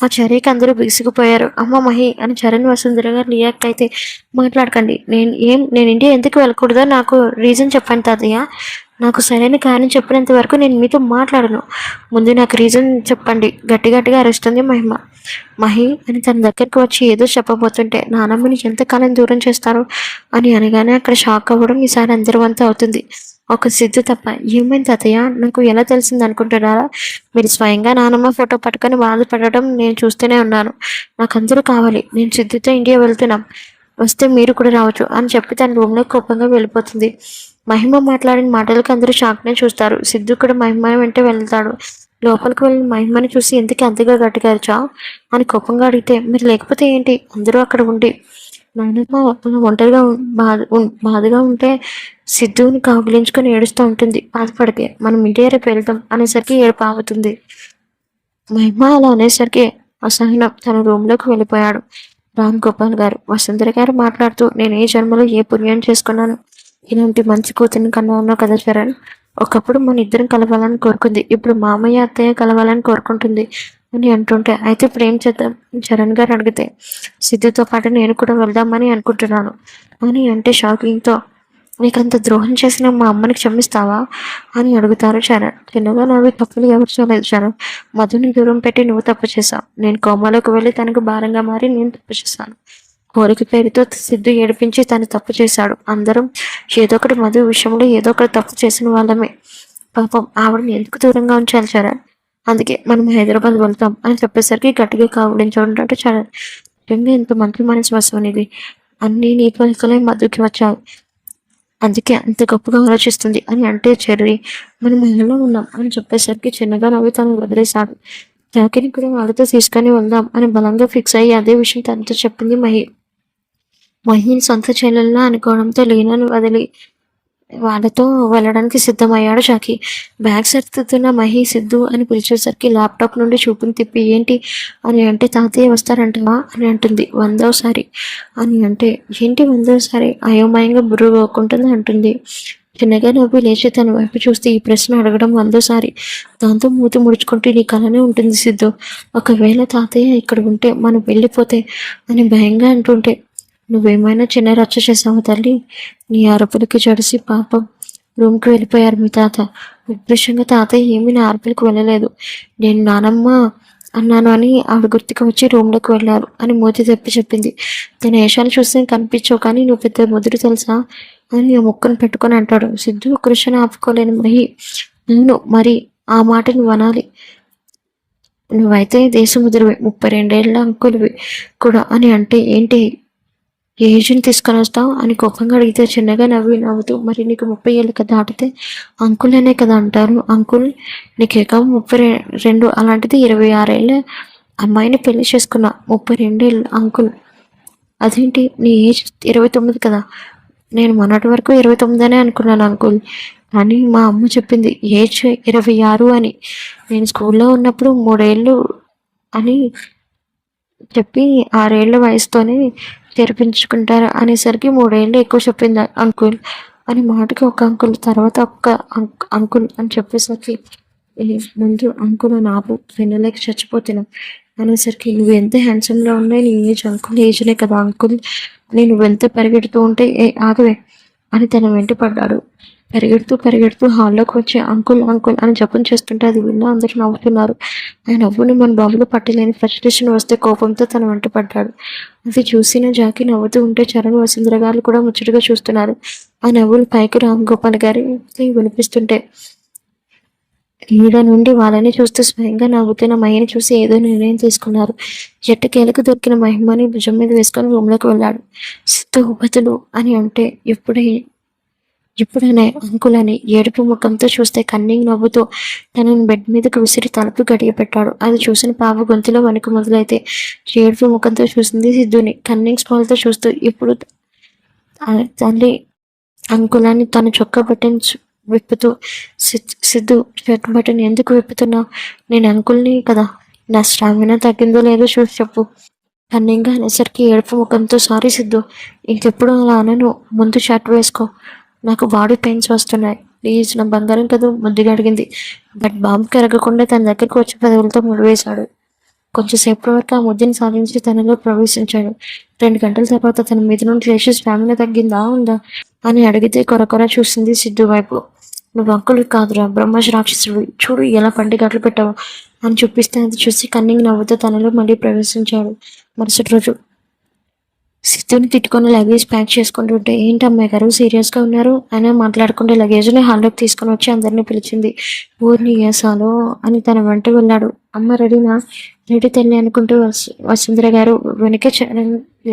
ఆ చర్యకి అందరూ బిగుసుకుపోయారు. అమ్మ మహి అని చరణ్ వసుంధర గారు రియాక్ట్ అయితే, మాట్లాడకండి, నేను ఇండియా ఎందుకు వెళ్ళకూడదో నాకు రీజన్ చెప్పండి తాతయ్య. నాకు సరైన కారణం చెప్పినంత వరకు నేను మీతో మాట్లాడను. ముందు నాకు రీజన్ చెప్పండి, గట్టిగా అరుస్తుంది మహిమ. మహి అని తన దగ్గరికి వచ్చి ఏదో చెప్పబోతుంటే, నానమ్మని ఎంతకాలం దూరం చేస్తారు అని అనగానే అక్కడ షాక్ అవ్వడం ఈసారి అందరి వంతు అవుతుంది. ఒక సిద్ధు తప్ప. ఏమైంది తాతయ్య? నాకు ఎలా తెలిసింది అనుకుంటున్నారా? మీరు స్వయంగా నానమ్మ ఫోటో పట్టుకొని బాధపడటం నేను చూస్తూనే ఉన్నాను. నాకు అందరూ కావాలి. నేను సిద్ధుతో ఇండియా వెళ్తున్నాం, వస్తే మీరు కూడా రావచ్చు అని చెప్పి తన రూమ్లో కోపంగా వెళ్ళిపోతుంది. మహిమ మాట్లాడిన మాటలకు అందరూ షాక్నే చూస్తారు. సిద్ధు కూడా మహిమ వెంటే వెళ్తాడు. లోపలికి వెళ్ళిన మహిమని చూసి, ఎందుకు అంతగా గట్టిగా అరిచావు అని కోపంగా అడిగితే, మీరు లేకపోతే ఏంటి, అందరూ అక్కడ ఉండి నానమ్మ ఒంటరిగా బాధగా ఉంటే సిద్ధుని కౌగిలించుకొని ఏడుస్తూ ఉంటుంది. బాధపడితే మనం ఇండియా రేపు వెళ్తాం అనేసరికి ఏడుపు ఆగుతుంది. మహిమ అలా అనేసరికి అసహనం తన రూమ్లోకి వెళ్ళిపోయాడు. రామ్ గోపాల్ గారు వసుంధర గారు మాట్లాడుతూ, నేను ఏ జన్మలో ఏ పుణ్యం చేసుకున్నాను, ఇలాంటి మంచి కూతురిని కన్నా ఉన్నావు కదా చరణ్. ఒకప్పుడు మన ఇద్దరం కలవాలని కోరుకుంది, ఇప్పుడు మామయ్య అత్తయ్య కలవాలని కోరుకుంటుంది అని అంటుంటే, అయితే ఇప్పుడు ఏం చేద్దాం చరణ్ గారు అడిగితే, సిద్ధుతో పాటు నేను కూడా వెళ్దామని అనుకుంటున్నాను అని అంటే షాకింగ్తో, నీకంత ద్రోహం చేసిన మా అమ్మని క్షమిస్తావా అని అడుగుతారు చరణ్. చిన్నగా నవ్వి, తప్పులు ఎవరు చూడలేదు చరణ్, మధుని దూరం పెట్టి నువ్వు తప్పు చేశావు. నేను కోమాలోకి వెళ్ళి తనకు భారంగా మారి నేను తప్పు చేశాను. కోరిక పేరుతో సిద్ధు ఏడిపించి తను తప్పు చేశాడు. అందరం ఏదో ఒకటి మధు విషయంలో ఏదో ఒకటి తప్పు చేసిన వాళ్ళమే. పాపం ఆవిడని ఎందుకు దూరంగా ఉంచాలి చరణ్? అందుకే మనం హైదరాబాద్ వెళ్తాం అని చెప్పేసరికి గట్టిగా కావులించుకుంటే చరణ్, నిజంగా ఎంత మంచి మనసు వస్తుంది ఇది, అన్నీ నీ పలుకలే మధుకి వచ్చాయి, అందుకే అంత గొప్పగా ఆలోచిస్తుంది అని అంటే, చెర్రి మనం ఇళ్ళలో ఉన్నాం అని చెప్పేసరికి చిన్నగా నవ్వి తను వదిలేశాడు. జాకిని కూడా వాళ్ళతో తీసుకొని వెళ్దాం అని బలంగా ఫిక్స్ అయ్యి అదే విషయం తనతో చెప్పింది మహిని సొంత చెల్లెల్లా అనుకోవడంతో లీనను వదిలి వాళ్ళతో వెళ్ళడానికి సిద్ధమయ్యాడు జాకి. బ్యాగ్ సర్దుతున్న మహి సిద్ధు అని పిలిచేసరికి ల్యాప్టాప్ నుండి చూపుని తిప్పి, ఏంటి అని అంటే, తాతయ్య వస్తారంటవా అని అంటుంది. 100వ అని అంటే, ఏంటి 100వ అయోమయంగా బుర్రగోకుంటుంది అంటుంది. చిన్నగా నవ్వి లేచి తన వైపు చూస్తే, ఈ ప్రశ్న అడగడం 100వ. దాంతో మూతి ముడుచుకుంటే, నీ కలనే ఉంటుంది సిద్ధు, ఒకవేళ తాతయ్య ఇక్కడ ఉంటే మనం వెళ్ళిపోతే అని భయంగా అంటుంటే, నువ్వేమైనా చిన్న రచ్చ చేసావు తల్లి? నీ అరుపులకి జడిసి పాపం రూమ్కి వెళ్ళిపోయారు మీ తాత. ఉద్దేశంగా తాతయ్య ఏమీ నా అరుపులకు వెళ్ళలేదు, నేను నానమ్మ అన్నాను అని ఆవిడ గుర్తుకు వచ్చి రూమ్లోకి వెళ్ళారు అని మూతి తెప్పి చెప్పింది. తన వేషాలు చూస్తే కనిపించవు, కానీ నువ్వు పెద్ద ముదురు తెలుసా అని ఆ ముక్కను పెట్టుకొని అంటాడు. సిద్ధు కృష్ణ ఆపుకోలేని మహి, నేను మరి ఆ మాట నువ్వు అనాలి. నువ్వైతే దేశముద్రవి 32 ఏళ్ల అంకుల్వి కూడా అని అంటే ఏంటి ఏజ్ని తీసుకొని వస్తావు అని కోపంగా అడిగితే చిన్నగా నవ్వుతూ మరి నీకు 30 ఏళ్ళు కదా దాటితే అంకుల్ అనే కదా అంటారు. అంకుల్ నీకేకం 32 అలాంటిది 26 ఏళ్ళ అమ్మాయిని పెళ్లి చేసుకున్నా 32 ఏళ్ళు అంకుల్. అదేంటి నీ ఏజ్ 29 కదా. నేను మొన్నటి వరకు 29 అనే అనుకున్నాను అంకుల్. కానీ మా అమ్మ చెప్పింది ఏజ్ 26 అని. నేను స్కూల్లో ఉన్నప్పుడు 3 ఏళ్ళు అని చెప్పి 6 ఏళ్ల వయసుతోనే తెరిపించుకుంటారు అనేసరికి 3 ఏళ్ళు ఎక్కువ చెప్పింది అంకుల్ అని మాటకి ఒక అంకుల్ తర్వాత ఒక్క అంకుల్ అని చెప్పేసరికి ముందు అంకుల్ అని ఆపు వినలేక చచ్చిపోతున్నా అనేసరికి నువ్వు ఎంత హ్యాండ్సమ్గా ఉన్నాయి నీ ఏజ్ అంకుల్ ఏజ్నే కదా అంకుల్ నువ్వెంత పరిగెడుతూ ఉంటే ఆగవే అని తన వెంట పడ్డాడు. పరిగెడుతూ హాల్లోకి వచ్చి అంకుల్ అంకుల్ అని జపం చేస్తుంటే అది విన్నా అందరూ నవ్వుతున్నారు. ఆ నవ్వుని మన బాబులో పట్టలేని ఫ్రస్ట్రేషన్ వస్తే కోపంతో తన వెంట పడ్డాడు. అది చూసిన జాకి నవ్వుతూ ఉంటే చరణ్ వసుంధర గారు కూడా ముచ్చటగా చూస్తున్నారు. ఆ నవ్వులు పైకి రామ్ గోపాల్ గారి వినిపిస్తుంటే ఈడ నుండి వాళ్ళని చూస్తూ స్వయంగా నవ్వుతున్న మహిని చూసి ఏదో నిర్ణయం తీసుకున్నారు. ఎట్టకేలకు దొరికిన మహిమని భుజం మీద వేసుకొని రూమ్లోకి వెళ్ళాడు. సిద్ధు బతులు అని అంటే ఇప్పుడనే అంకులని ఏడుపు ముఖంతో చూస్తే కన్నింగ్ నవ్వుతూ తనని బెడ్ మీదకు విసిరి తలుపు గడియ పెట్టాడు. అది చూసిన పాప గొంతులో వణుకు మొదలైతే ఏడుపు ముఖంతో చూసింది సిద్ధుని. కన్నింగ్ స్మాల్తో చూస్తూ ఇప్పుడు తల్లి అంకులాన్ని తన చొక్కా బటన్ విప్పుతూ సిద్ధు షర్ట్ బటన్ ఎందుకు విప్పుతున్నావు? నేను అంకుల్ని కదా, నా స్టామినా తగ్గిందో లేదో చూసి చెప్పు. కన్నింగా అనేసరికి ఏడుపు ముఖంతో సారీ సిద్ధు, ఇంకెప్పుడు అలా అనను, ముందు షర్ట్ వేసుకో, నాకు బాడీ పెయిన్స్ వస్తున్నాయి ప్లీజ్ నా బంగారం కదా ముద్దుగా అడిగింది. బట్ బాబు కరగకుండా తన దగ్గరకు వచ్చి పదవులతో ముడివేశాడు. కొంచెంసేపటి వరకు ఆ ముద్దుని సాధించి తనలో ప్రవేశించాడు. 2 గంటల తర్వాత తన మీద నుండి లేచి స్టామినా తగ్గిందా ఉందా అని అడిగితే కొరకొర చూసింది సిద్ధు వైపు. నువ్వు అంకులు కాదురా బ్రహ్మశ రాక్షసుడు, చూడు ఎలా పండి గట్లు పెట్టావు అని చూపిస్తే అది చూసి కన్నింగ్ నవ్వుతూ తనలో మళ్ళీ ప్రవేశించాడు. మరుసటి రోజు సిద్ధుని తిట్టుకొని లగేజ్ ప్యాక్ చేసుకుంటుంటే ఏంటి అమ్మాయి గారు సీరియస్గా ఉన్నారు అని మాట్లాడుకుంటే లగేజ్ని హాల్లోకి తీసుకొని వచ్చి అందరినీ పిలిచింది. ఊరిని ఏసాలో అని తన వెంట వెళ్ళాడు. అమ్మ రెడీనా? రెడీ తెల్లి అనుకుంటూ వసుంధర గారు వెనక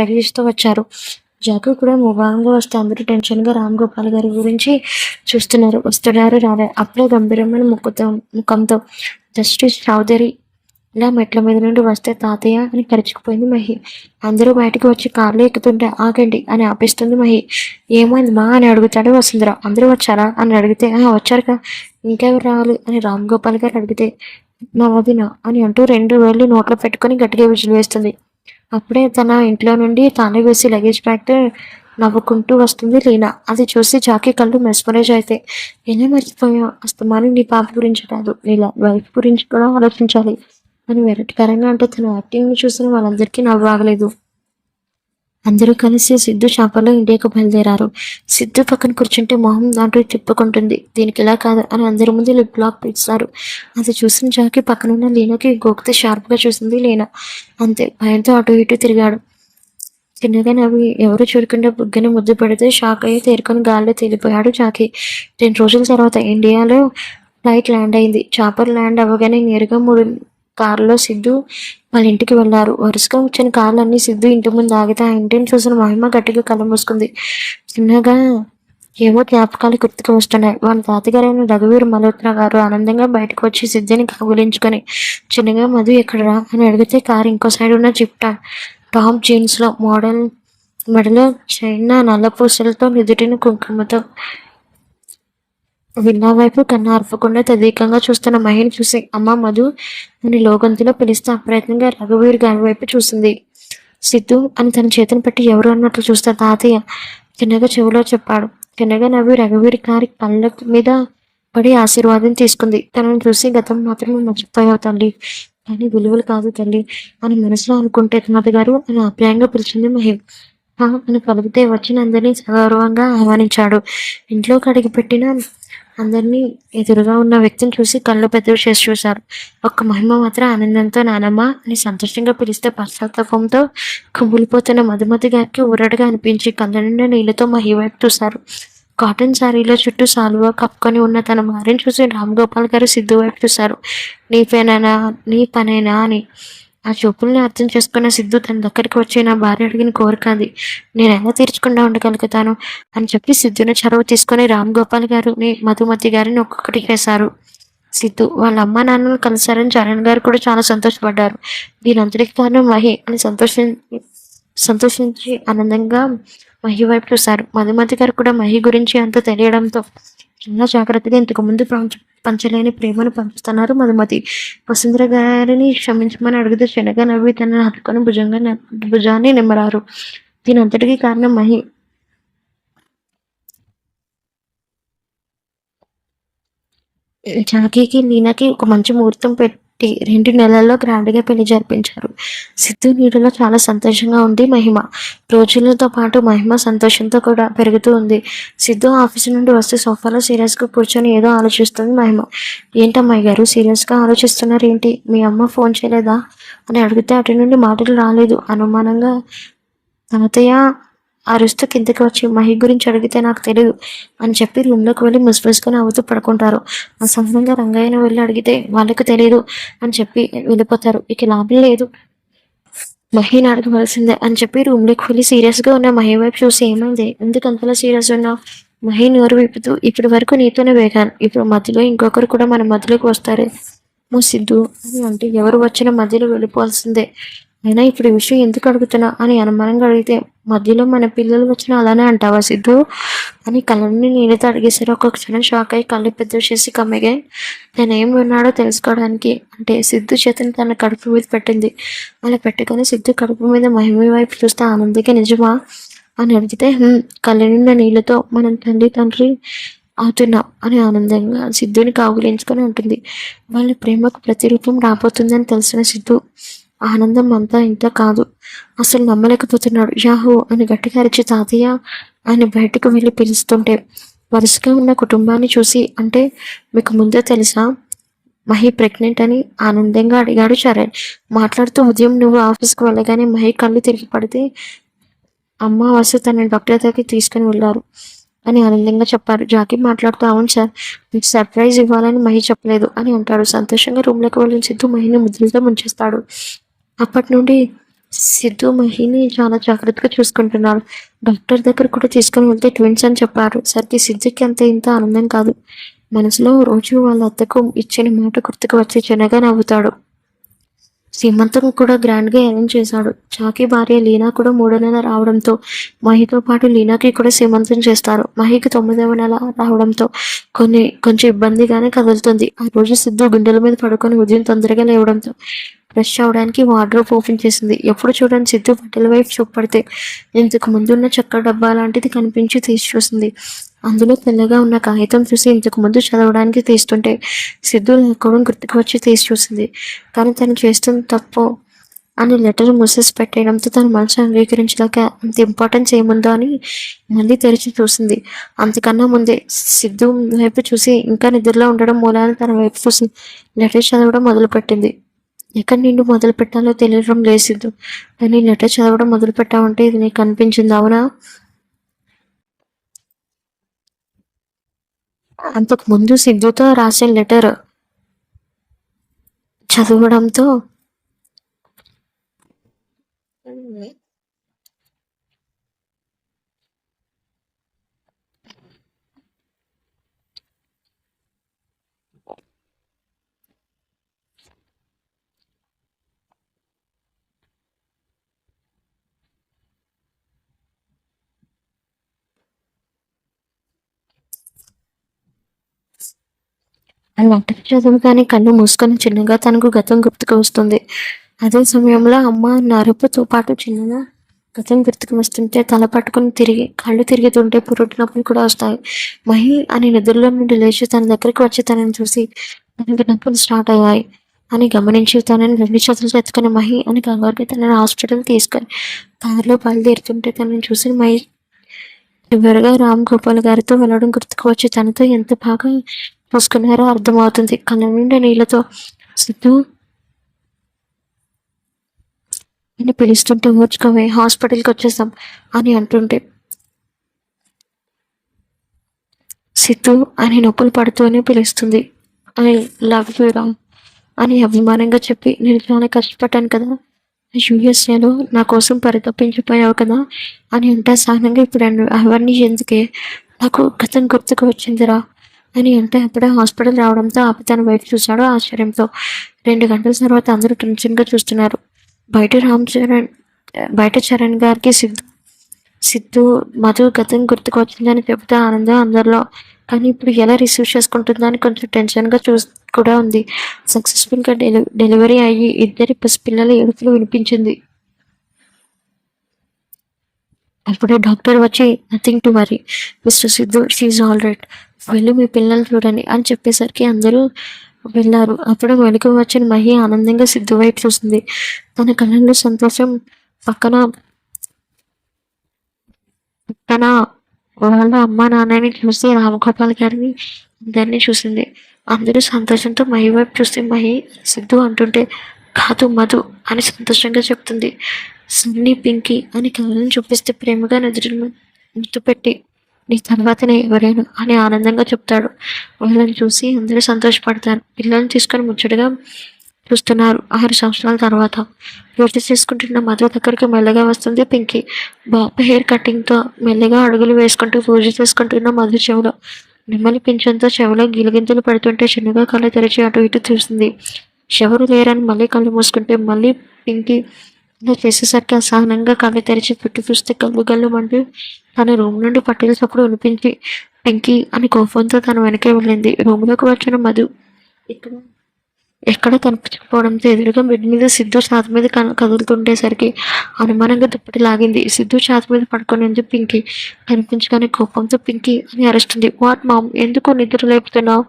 లగేజ్తో వచ్చారు. జాకు కూడా ముభావంగా వస్తే అందరూ టెన్షన్గా రామ్ గోపాల్ గారి గురించి చూస్తున్నారు. వస్తున్నారు రాలే అప్పుడే గంభీరమైన ముఖంతో జస్టిస్ చౌదరి ఇలా మెట్ల మీద నుండి వస్తే తాతయ్య అని కరుచుకుపోయింది మహి. అందరూ బయటకు వచ్చి కార్లో ఎక్కుతుంటే ఆగండి అని ఆపిస్తుంది మహి. ఏమైంది మా అని అడుగుతాడు వసుంధర. అందరూ వచ్చారా అని అడిగితే వచ్చారుగా, ఇంకెవరు రావాలి అని రామ్ గోపాల్ గారు అడిగితే నా వదిన అని అంటూ 2 వేళ్ళు నోట్లో పెట్టుకొని గట్టిగా విజులు వేస్తుంది. అప్పుడే తన ఇంట్లో నుండి తానే వేసి లగేజ్ ప్యాక్ నవ్వుకుంటూ వస్తుంది లీనా. అది చూసి జాకీ కళ్ళు మెస్మరైజ్ అయితే ఏనే మర్చిపోయావు, అస్తమానం నీ పాప గురించి కాదు నీలా వైఫ్ గురించి కూడా ఆలోచించాలి అని వెరటికరంగా అంటే తన యాక్టింగ్ని చూసిన వాళ్ళందరికీ నవ్వు ఆగలేదు. అందరూ కలిసి సిద్ధు షాపర్లో ఇండియాకు బయలుదేరారు. సిద్ధు పక్కన కూర్చుంటే మొహం దాంట్లో తిప్పుకుంటుంది. దీనికి ఇలా కాదు అని అందరి ముందు లిప్ లాక్ పిలుస్తారు. అది చూసిన జాకి పక్కనున్న లీనాకి గోకితే షార్ప్గా చూసింది లీనా. అంతే భయంతో అటు ఇటు తిరిగాడు. చిన్నగా నవ్వి ఎవరు చూడకుండా బుగ్గని ముద్దు పెడితే షాక్ అయ్యి తేరుకొని గాల్లో తేలిపోయాడు జాకి. 2 రోజుల తర్వాత ఇండియాలో ఫ్లైట్ ల్యాండ్ అయింది. చాపర్ ల్యాండ్ అవ్వగానే నేరుగా 3 కార్లో సిద్ధు వాళ్ళ ఇంటికి వెళ్ళారు. వరుసగా వచ్చిన కార్లన్నీ సిద్ధు ఇంటి ముందు ఆగితే ఆ ఇంటిని చూసిన మహిమ గట్టిగా కళ్ళు మూసుకుంది. చిన్నగా ఏవో జ్ఞాపకాలు గుర్తుకు వస్తున్నాయి. వాళ్ళ తాతగారైన రఘువీర్ మల్హోత్రా గారు ఆనందంగా బయటకు వచ్చి సిద్ధిని కగులించుకొని చిన్నగా మధు ఎక్కడరా అని అడిగితే కారు ఇంకో సైడ్ ఉన్న టాప్ జీన్స్లో మోడల్ మెడలో చిన్న నల్ల పూసలతో నుదుటిని కుంకుమతో విన్నా వైపు కన్ను ఆర్పకుండా తదేకంగా చూస్తున్న మహిని చూసి అమ్మ మధు అని లోగొంతులో పిలిస్తే అప్రయత్నంగా రఘువీర్ గారి వైపు చూసింది. సిద్ధు అని తన చేతిని పెట్టి ఎవరు అన్నట్లు చూస్తే తాతయ్య చిన్నగా చెవిలో చెప్పాడు. చిన్నగా నవ్వి రఘువీర్ గారి కళ్ళ మీద పడి ఆశీర్వాదం తీసుకుంది. తనను చూసి గతం మాత్రమే మర్చిపోయావు తల్లి, కానీ విలువలు కాదు తల్లి అని మనసులో అనుకుంటే తాతగారు అని ఆప్యాయంగా పిలిచింది మహిం. అని పలికితే వచ్చిన అందరినీ సగౌరవంగా ఆహ్వానించాడు. ఇంట్లోకి అడిగిపెట్టిన అందరినీ ఎదురుగా ఉన్న వ్యక్తిని చూసి కళ్ళు పెద్దవి చేసి చూశారు. ఒక్క మహిమ మాత్రం ఆనందంతో నానమ్మ అని సంతోషంగా పిలిస్తే పశ్చాత్తాపంతో కుమిలిపోతున్న మధుమతి గారికి ఊరటగా అనిపించి కళ్ళ నిండా నీళ్ళతో మహి వైపు చూశారు. కాటన్ శారీలో చుట్టూ సాలువా కప్పుకొని ఉన్న తన భార్యను చూసి రామ్ గోపాల్ గారు సిద్ధు వైపు చూశారు. నీ పనేనా అని. ఆ చూపుల్ని అర్థం చేసుకున్న సిద్ధు తన దగ్గరికి వచ్చి, నా భార్య అడిగిన కోరిక అది, నేను ఎలా తీర్చకుండా ఉండగలుగుతాను అని చెప్పి సిద్ధుని చొరవ తీసుకొని రామ్ గోపాల్ గారిని, మధుమతి గారిని ఒక్కొక్కటి చేశారు. సిద్ధు వాళ్ళ అమ్మ నాన్నలు కలిశారని చరణ్ గారు కూడా చాలా సంతోషపడ్డారు. దీనంతటికి కారణం మహి అని సంతోషించి ఆనందంగా మహి వైపు చూశారు. మధుమతి గారు కూడా మహి గురించి అంత తెలియడంతో చాలా జాగ్రత్తగా ఇంతకు ముందు పంచలేని ప్రేమను పంచుతున్నారు మధుమతి. వసుంధర గారిని క్షమించమని అడిగితే చిన్నగా నవ్వి తనని హత్తుకొని భుజాన్ని నిమ్మరారు. దీనంతటికీ కారణం మహి. జాకీకి లీనాకి ఒక మంచి ముహూర్తం పెట్టి 2 నెలల్లో గ్రాండ్గా పెళ్లి జరిపించారు. సిద్ధు నీడలో చాలా సంతోషంగా ఉంది మహిమ. రోజులతో పాటు మహిమ సంతోషంతో కూడా పెరుగుతూ ఉంది. సిద్ధు ఆఫీసు నుండి వస్తే సోఫాలో సీరియస్గా కూర్చొని ఏదో ఆలోచిస్తుంది మహిమ. ఏంటమ్మాయి గారు సీరియస్గా ఆలోచిస్తున్నారు ఏంటి? మీ అమ్మ ఫోన్ చేయలేదా అని అడిగితే అటు నుండి మాటలు రాలేదు. అనుమానంగా తాతయ్య అరుస్తూ కిందకి వచ్చి మహి గురించి అడిగితే నాకు తెలియదు అని చెప్పి రూమ్లోకి వెళ్ళి ముసుగుసుకొని అవుతూ పడుకుంటారు. అసహనంగా రంగయ్యను వెళ్ళి అడిగితే వాళ్ళకు తెలియదు అని చెప్పి వెళ్ళిపోతారు. ఇక లాభం లేదు, మహిని అడగవలసిందే అని చెప్పి రూమ్లోకి వెళ్ళి సీరియస్గా ఉన్న మహి వైపు చూసి, ఏమైంది, ఎందుకు అంతలా సీరియస్ ఉన్నావు? మహి నోరు విప్పుతూ, ఇప్పటి వరకు నీతోనే వేగాను, ఇప్పుడు మధ్యలో ఇంకొకరు కూడా మన మధ్యలోకి వస్తారే సిద్ధు అని అంటే, ఎవరు వచ్చినా మధ్యలో వెళ్ళిపోవాల్సిందే, అయినా ఇప్పుడు ఈ విషయం ఎందుకు అడుగుతున్నా అని అనుమానంగా అడిగితే, మధ్యలో మన పిల్లలు వచ్చినా అలానే అంటావా సిద్ధు అని కళ్ళని నీళ్ళతో అడిగేసరి ఒక క్షణం షాక్ అయ్యి కళ్ళు పెద్ద చేసి కమ్మిగాయి. తను ఏం విన్నాడో తెలుసుకోవడానికి. అంటే సిద్ధు చేతిని తన కడుపు మీద పెట్టింది. అలా పెట్టుకొని సిద్ధు కడుపు మీద మహిమ వైపు చూస్తే ఆనందికి నిజమా అని అడిగితే, కళ్ళ నిండా నీళ్ళతో మనం తండ్రి అవుతున్నాం అని ఆనందంగా సిద్ధుని కాగులించుకొని ఉంటుంది. వాళ్ళ ప్రేమకు ప్రతిరూపం రాబోతుందని తెలిసిన సిద్ధు ఆనందం అంతా ఇంత కాదు, అసలు నమ్మలేకపోతున్నాడు. యాహూ అని గట్టిగా అరిచి తాతయ్య ఆయన బయటకు వెళ్ళి పిలుస్తుంటే వరుసగా ఉన్న కుటుంబాన్ని చూసి, అంటే మీకు ముందే తెలుసా మహి ప్రెగ్నెంట్ అని ఆనందంగా అడిగాడు చరణ్. మాట్లాడుతూ, ఉదయం నువ్వు ఆఫీస్కి వెళ్ళగానే మహి కళ్ళు తిరిగి పడితే అమ్మ వసు తన డాక్టర్ దగ్గరికి తీసుకుని వెళ్ళారు అని ఆనందంగా చెప్పారు. జాకీ మాట్లాడుతూ, అవును సార్, మీకు సర్ప్రైజ్ ఇవ్వాలని మహి చెప్పలేదు అని అంటాడు. సంతోషంగా రూమ్లోకి వెళ్ళిన సిద్ధు మహిని ముద్దులతో ముంచేస్తాడు. అప్పటి నుండి సిద్ధు మహిని చాలా జాగ్రత్తగా చూసుకుంటున్నాడు. డాక్టర్ దగ్గర కూడా తీసుకుని వెళ్తే ట్విన్స్ అని చెప్పారు. సరికి సిద్ధుకి అంత ఇంత ఆనందం కాదు, మనసులో రోజు వాళ్ళ అత్తకు ఇచ్చిన మాట గుర్తుకు వచ్చి చిన్నగా నవ్వుతాడు. సీమంతం కూడా గ్రాండ్గా అరేంజ్ చేశాడు. చాకీ భార్య లీనా కూడా 3వ నెల రావడంతో మహితో పాటు లీనాకి కూడా సీమంతం చేస్తారు. మహికి 9వ నెల రావడంతో కొంచెం ఇబ్బందిగానే కదులుతుంది. ఆ రోజు సిద్ధు గుండెల మీద పడుకొని ఉదయం తొందరగా లేవడంతో ఫ్రెష్ అవడానికి వార్డ్రోబ్ ఓపెన్ చేసింది. ఎప్పుడు చూడని సిద్ధు బట్టల వైపు చూపడితే ఇంతకు ముందున్న చెక్క డబ్బా లాంటిది కనిపించి తీసి చూసింది. అందులో తెల్లగా ఉన్న కాగితం చూసి ఇంతకు ముందు చదవడానికి తీస్తుంటే సిద్ధు లేకపోవడం గుర్తుకు వచ్చి తీసి చూసింది. కానీ తను చేస్తుంది తప్పు అని లెటర్ మూసేసి పెట్టేయడంతో తన మనసు అంగీకరించలేక అంత ఇంపార్టెన్స్ ఏముందో అని మళ్ళీ తెరిచి చూసింది. అంతకన్నా ముందే సిద్ధు వైపు చూసి ఇంకా నిద్రలో ఉండడం మూలాన తన వైపు చూసి లెటర్ చదవడం మొదలుపెట్టింది. ఎక్కడి నుండి మొదలు పెట్టాలో తెలియడం లేదు సిద్ధు, కానీ లెటర్ చదవడం మొదలు పెట్టావంటే ఇది నీకు అనిపించింది అవునా? అంతకు ముందు సిద్ధుతో రాసిన లెటర్ చదవడంతో ఆ లెటర్ చదవగానే కళ్ళు మూసుకొని చిన్నగా తనకు గతం గుర్తుకు వస్తుంది. అదే సమయంలో అమ్మ అన్న అరుపుతో పాటు చిన్నగా గతం గుర్తుకు వస్తుంటే తల పట్టుకుని కళ్ళు తిరుగుతుంటే పురుటి నొప్పులు కూడా వస్తాయి. మహి అని నిద్రలో నుండి లేచి తన దగ్గరికి వచ్చి తనని చూసి తనకి నొప్పులు స్టార్ట్ అయ్యాయి అని గమనించి తనని 2 చేతులతో ఎత్తుకుని మహి అని కంగారుగా తనని హాస్పిటల్ తీసుకొని కారులో బయలుదేరుతుంటే తనని చూసి మహి చివరిగా రామ్ గోపాల్ గారితో వెళ్ళడం గుర్తుకు వచ్చి తనతో ఎంత బాగా చూసుకున్నారో అర్థమవుతుంది. కళ్ళ నుండి నీళ్ళతో సిద్ధు అని పిలుస్తుంటే ఓర్చుకోవే హాస్పిటల్కి వచ్చేసాం అని అంటుంటే సిద్ధు అని నొప్పులు పడుతూనే పిలుస్తుంది. ఐ లవ్ యూ రా అని అభిమానంగా చెప్పి, నేను చాలా కష్టపడ్డాను కదా, యూఎస్ఏలో నా కోసం పరితపించిపోయావు కదా అని అంటే సహనంగా ఇప్పుడు అవన్నీ ఎందుకే, నాకు గతం గుర్తుకు వచ్చిందిరా అని అంటే అప్పుడే హాస్పిటల్ రావడంతో తను బయట చూశాడు ఆశ్చర్యంతో. 2 గంటల తర్వాత అందరూ టెన్షన్గా చూస్తున్నారు. బయట చరణ్ గారికి సిద్ధు మధు గతం గుర్తుకు వచ్చిందని చెబితే ఆనందం అందరిలో. కానీ ఇప్పుడు ఎలా రిసీవ్ చేసుకుంటుందో అని కొంచెం టెన్షన్గా కూడా ఉంది. సక్సెస్ఫుల్గా డెలివరీ అయ్యి 2 పసిపిల్లల ఏడుపులు వినిపించింది. అప్పుడే డాక్టర్ వచ్చి, nothing to worry mister Siddhu, she all right, వెళ్ళి మీ పిల్లలు చూడండి అని చెప్పేసరికి అందరూ వెళ్ళారు. అప్పుడు వెనుక వచ్చిన మహి ఆనందంగా సిద్ధు వైపు చూసింది. తన కళ్ళల్లో సంతోషం పక్కన పక్కన వాళ్ళ అమ్మ నాన్నని చూసి రామగోపాల్ గారిని అందరినీ చూసింది. అందరూ సంతోషంతో మహి వైపు చూస్తే మహి సిద్ధు అంటుంటే కాదు మధు అని సంతోషంగా చెప్తుంది. సన్నీ పింకీ అని కళ్ళని చూపిస్తే ప్రేమగా ముద్దు పెట్టి నీ తర్వాతనే ఎవరైనా అని ఆనందంగా చెప్తాడు. వాళ్ళని చూసి అందరూ సంతోషపడతారు. పిల్లల్ని తీసుకొని ముచ్చటగా చూస్తున్నారు. 6 సంవత్సరాల తర్వాత పూర్తి చేసుకుంటున్న మధు దగ్గరికి మెల్లగా వస్తుంది పింకీ. బాబు హెయిర్ కటింగ్తో మెల్లగా అడుగులు వేసుకుంటూ పూజ చేసుకుంటున్న మధు చెవులో నెమ్మలి పింఛంతో చెవిలో గిలిగింతలు పడుతుంటే చిన్నగా కళ్ళు తెరిచి అటు ఇటు చూసింది. ఎవరు లేరని మళ్ళీ కళ్ళు మూసుకుంటే మళ్ళీ పింకీ ఇలా చేసేసరికి అసహనంగా కళ్ళు తెరిచి చుట్టూ చూస్తే గల్లు గల్లు మంటూ తన రూమ్ నుండి పట్టీల చప్పుడు వినిపించి పింకీ అని కోపంతో తన వెనకే వెళ్ళింది. రూమ్లోకి వచ్చిన మధు ఎక్కడో కనిపించకపోవడంతో ఎదురుగా బెడ్ మీద సిద్ధు ఛాతి మీద కదులుతుండేసరికి అనుమానంగా దుప్పటి లాగింది. సిద్ధు ఛాతి మీద పడుకొని ఉంది పింకీ. కనిపించగానే కోపంతో పింకీ అని అరుస్తుంది. వాట్ మామ్, ఎందుకు నిద్ర లేపుతున్నావు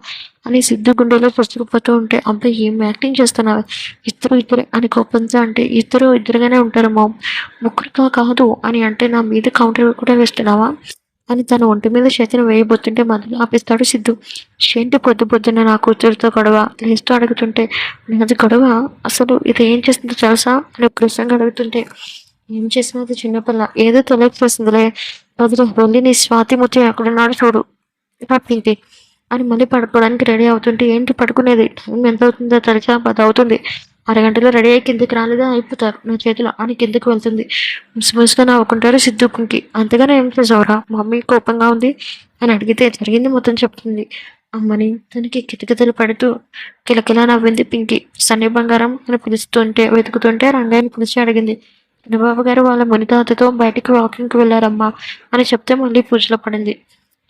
అని సిద్ధు గుండెలో పుచ్చుకుపోతూ ఉంటే, అబ్బాయి ఏం యాక్టింగ్ చేస్తున్నావు, ఇద్దరే అని కోపంతో అంటే, ఇద్దరుగానే ఉంటారు మామ్, ముగ్గురుగా కాదు అని అంటే నా మీద కౌంటర్ కూడా వేస్తున్నావా అని తన ఒంటి మీద చేతిని వేయబోతుంటే మధ్యలో ఆపిస్తాడు సిద్ధు. ఏంటి పొద్దున్న నా కూతురుతో గొడవ లేస్తూ అడుగుతుంటే, నాది గొడవ, అసలు ఇది ఏం చేస్తుందో తెలుసా అని ప్రశ్నగా అడుగుతుంటే, ఏం చేసినది చిన్నపిల్ల, ఏదో తెలియకపోతుందిలే, వదిలే, వెళ్ళి నీ స్వాతిముత్యం ఎక్కడున్నాడు చూడు పట్టింటి అని మళ్ళీ పడుకోవడానికి రెడీ అవుతుంటే, ఏంటి పడుకునేది, టైం ఎంత అవుతుందో తెలుసా, 10 అవుతుంది, అరగంటలో రెడీ అయ్యి కిందకి రాలేదా అయిపోతారు నా చేతిలో అని కిందకి వెళ్తుంది. ముసిముసిగా నవ్వుకుంటారు సిద్ధుకి. అంతగానే ఏం చేసావురా, మమ్మీ కోపంగా ఉంది అని అడిగితే జరిగింది మొత్తం చెప్తుంది. అమ్మని తనకి కితకితలు పడుతూ కిలకిలా నవ్వింది పింకీ. సన్నీ బంగారం అని వెతుకుతుంటే రంగాయని పిలిచి అడిగింది, చిన్నబాబు గారు వాళ్ళ మునితాతతో బయటికి వాకింగ్కి వెళ్ళారమ్మా అని చెప్తే మళ్ళీ పూజలో పడింది.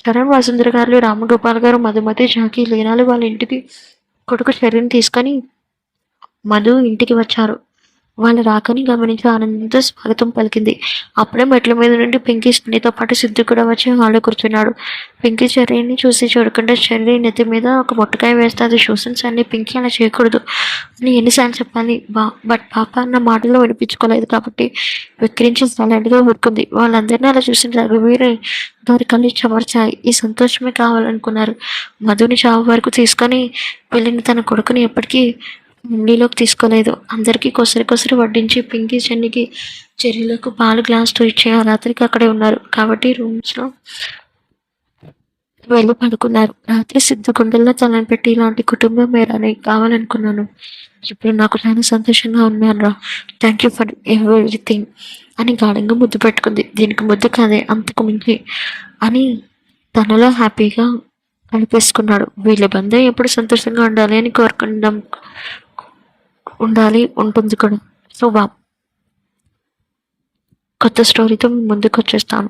చరణ్ వసుంధర గారు, రామగోపాల్ గారు, మధుమతి, జాకి, లీనాలు వాళ్ళ ఇంటికి కొడుకు చర్యని తీసుకొని మధు ఇంటికి వచ్చారు. వాళ్ళ రాకని గమనించి ఆనందంతో స్వాగతం పలికింది. అప్పుడే మెట్ల మీద నుండి పింకీ సన్నీతో పాటు సిద్ధు కూడా వచ్చి హాల్లో కూర్చున్నాడు. పింకీ చెర్రీని చూసి చూడకుండా చెర్రీ నెత్తి మీద ఒక మొట్టకాయ వేస్తే అది చూసిన సన్నీ పింకీ అలా చేయకూడదు అని ఎన్నిసార్లు చెప్పాలి, బట్ పాప అన్న మాటలో వినిపించుకోలేదు కాబట్టి విక్రించి సైలెంట్గా ఊరుకుంది. వాళ్ళందరినీ అలా చూసిన రఘువీర్ గారి కళ్ళు చెమర్చాయి. ఈ సంతోషమే కావాలనుకున్నారు. మధుని చావు వరకు తీసుకొని వెళ్ళిన తన కొడుకుని ఎప్పటికీ ఉండిలోకి తీసుకోలేదు. అందరికీ కొసరి వడ్డించి పింకీ చెన్నికి చెర్రీలకు పాలు గ్లాస్తో ఇచ్చి ఆ రాత్రికి అక్కడే ఉన్నారు కాబట్టి రూమ్స్లో వెళ్ళి పడుకున్నారు. రాత్రి సిద్ధు గుండెల్లో తలని పెట్టి, ఇలాంటి కుటుంబం మేరని కావాలనుకున్నాను, ఇప్పుడు నాకు చాలా సంతోషంగా ఉన్నాను రా, థ్యాంక్ యూ ఫర్ ఎవ్రీథింగ్ అని గాఢంగా ముద్దు పెట్టుకుంది. దీనికి ముద్దు కాదే, అంతకు మించి అని తనలో హ్యాపీగా కలిపేసుకున్నాడు. వీళ్ళ బంధం ఎప్పుడు సంతోషంగా ఉండాలి అని ఉంటుంది కూడా. సో కొత్త స్టోరీతో ముందుకు వచ్చేస్తాను.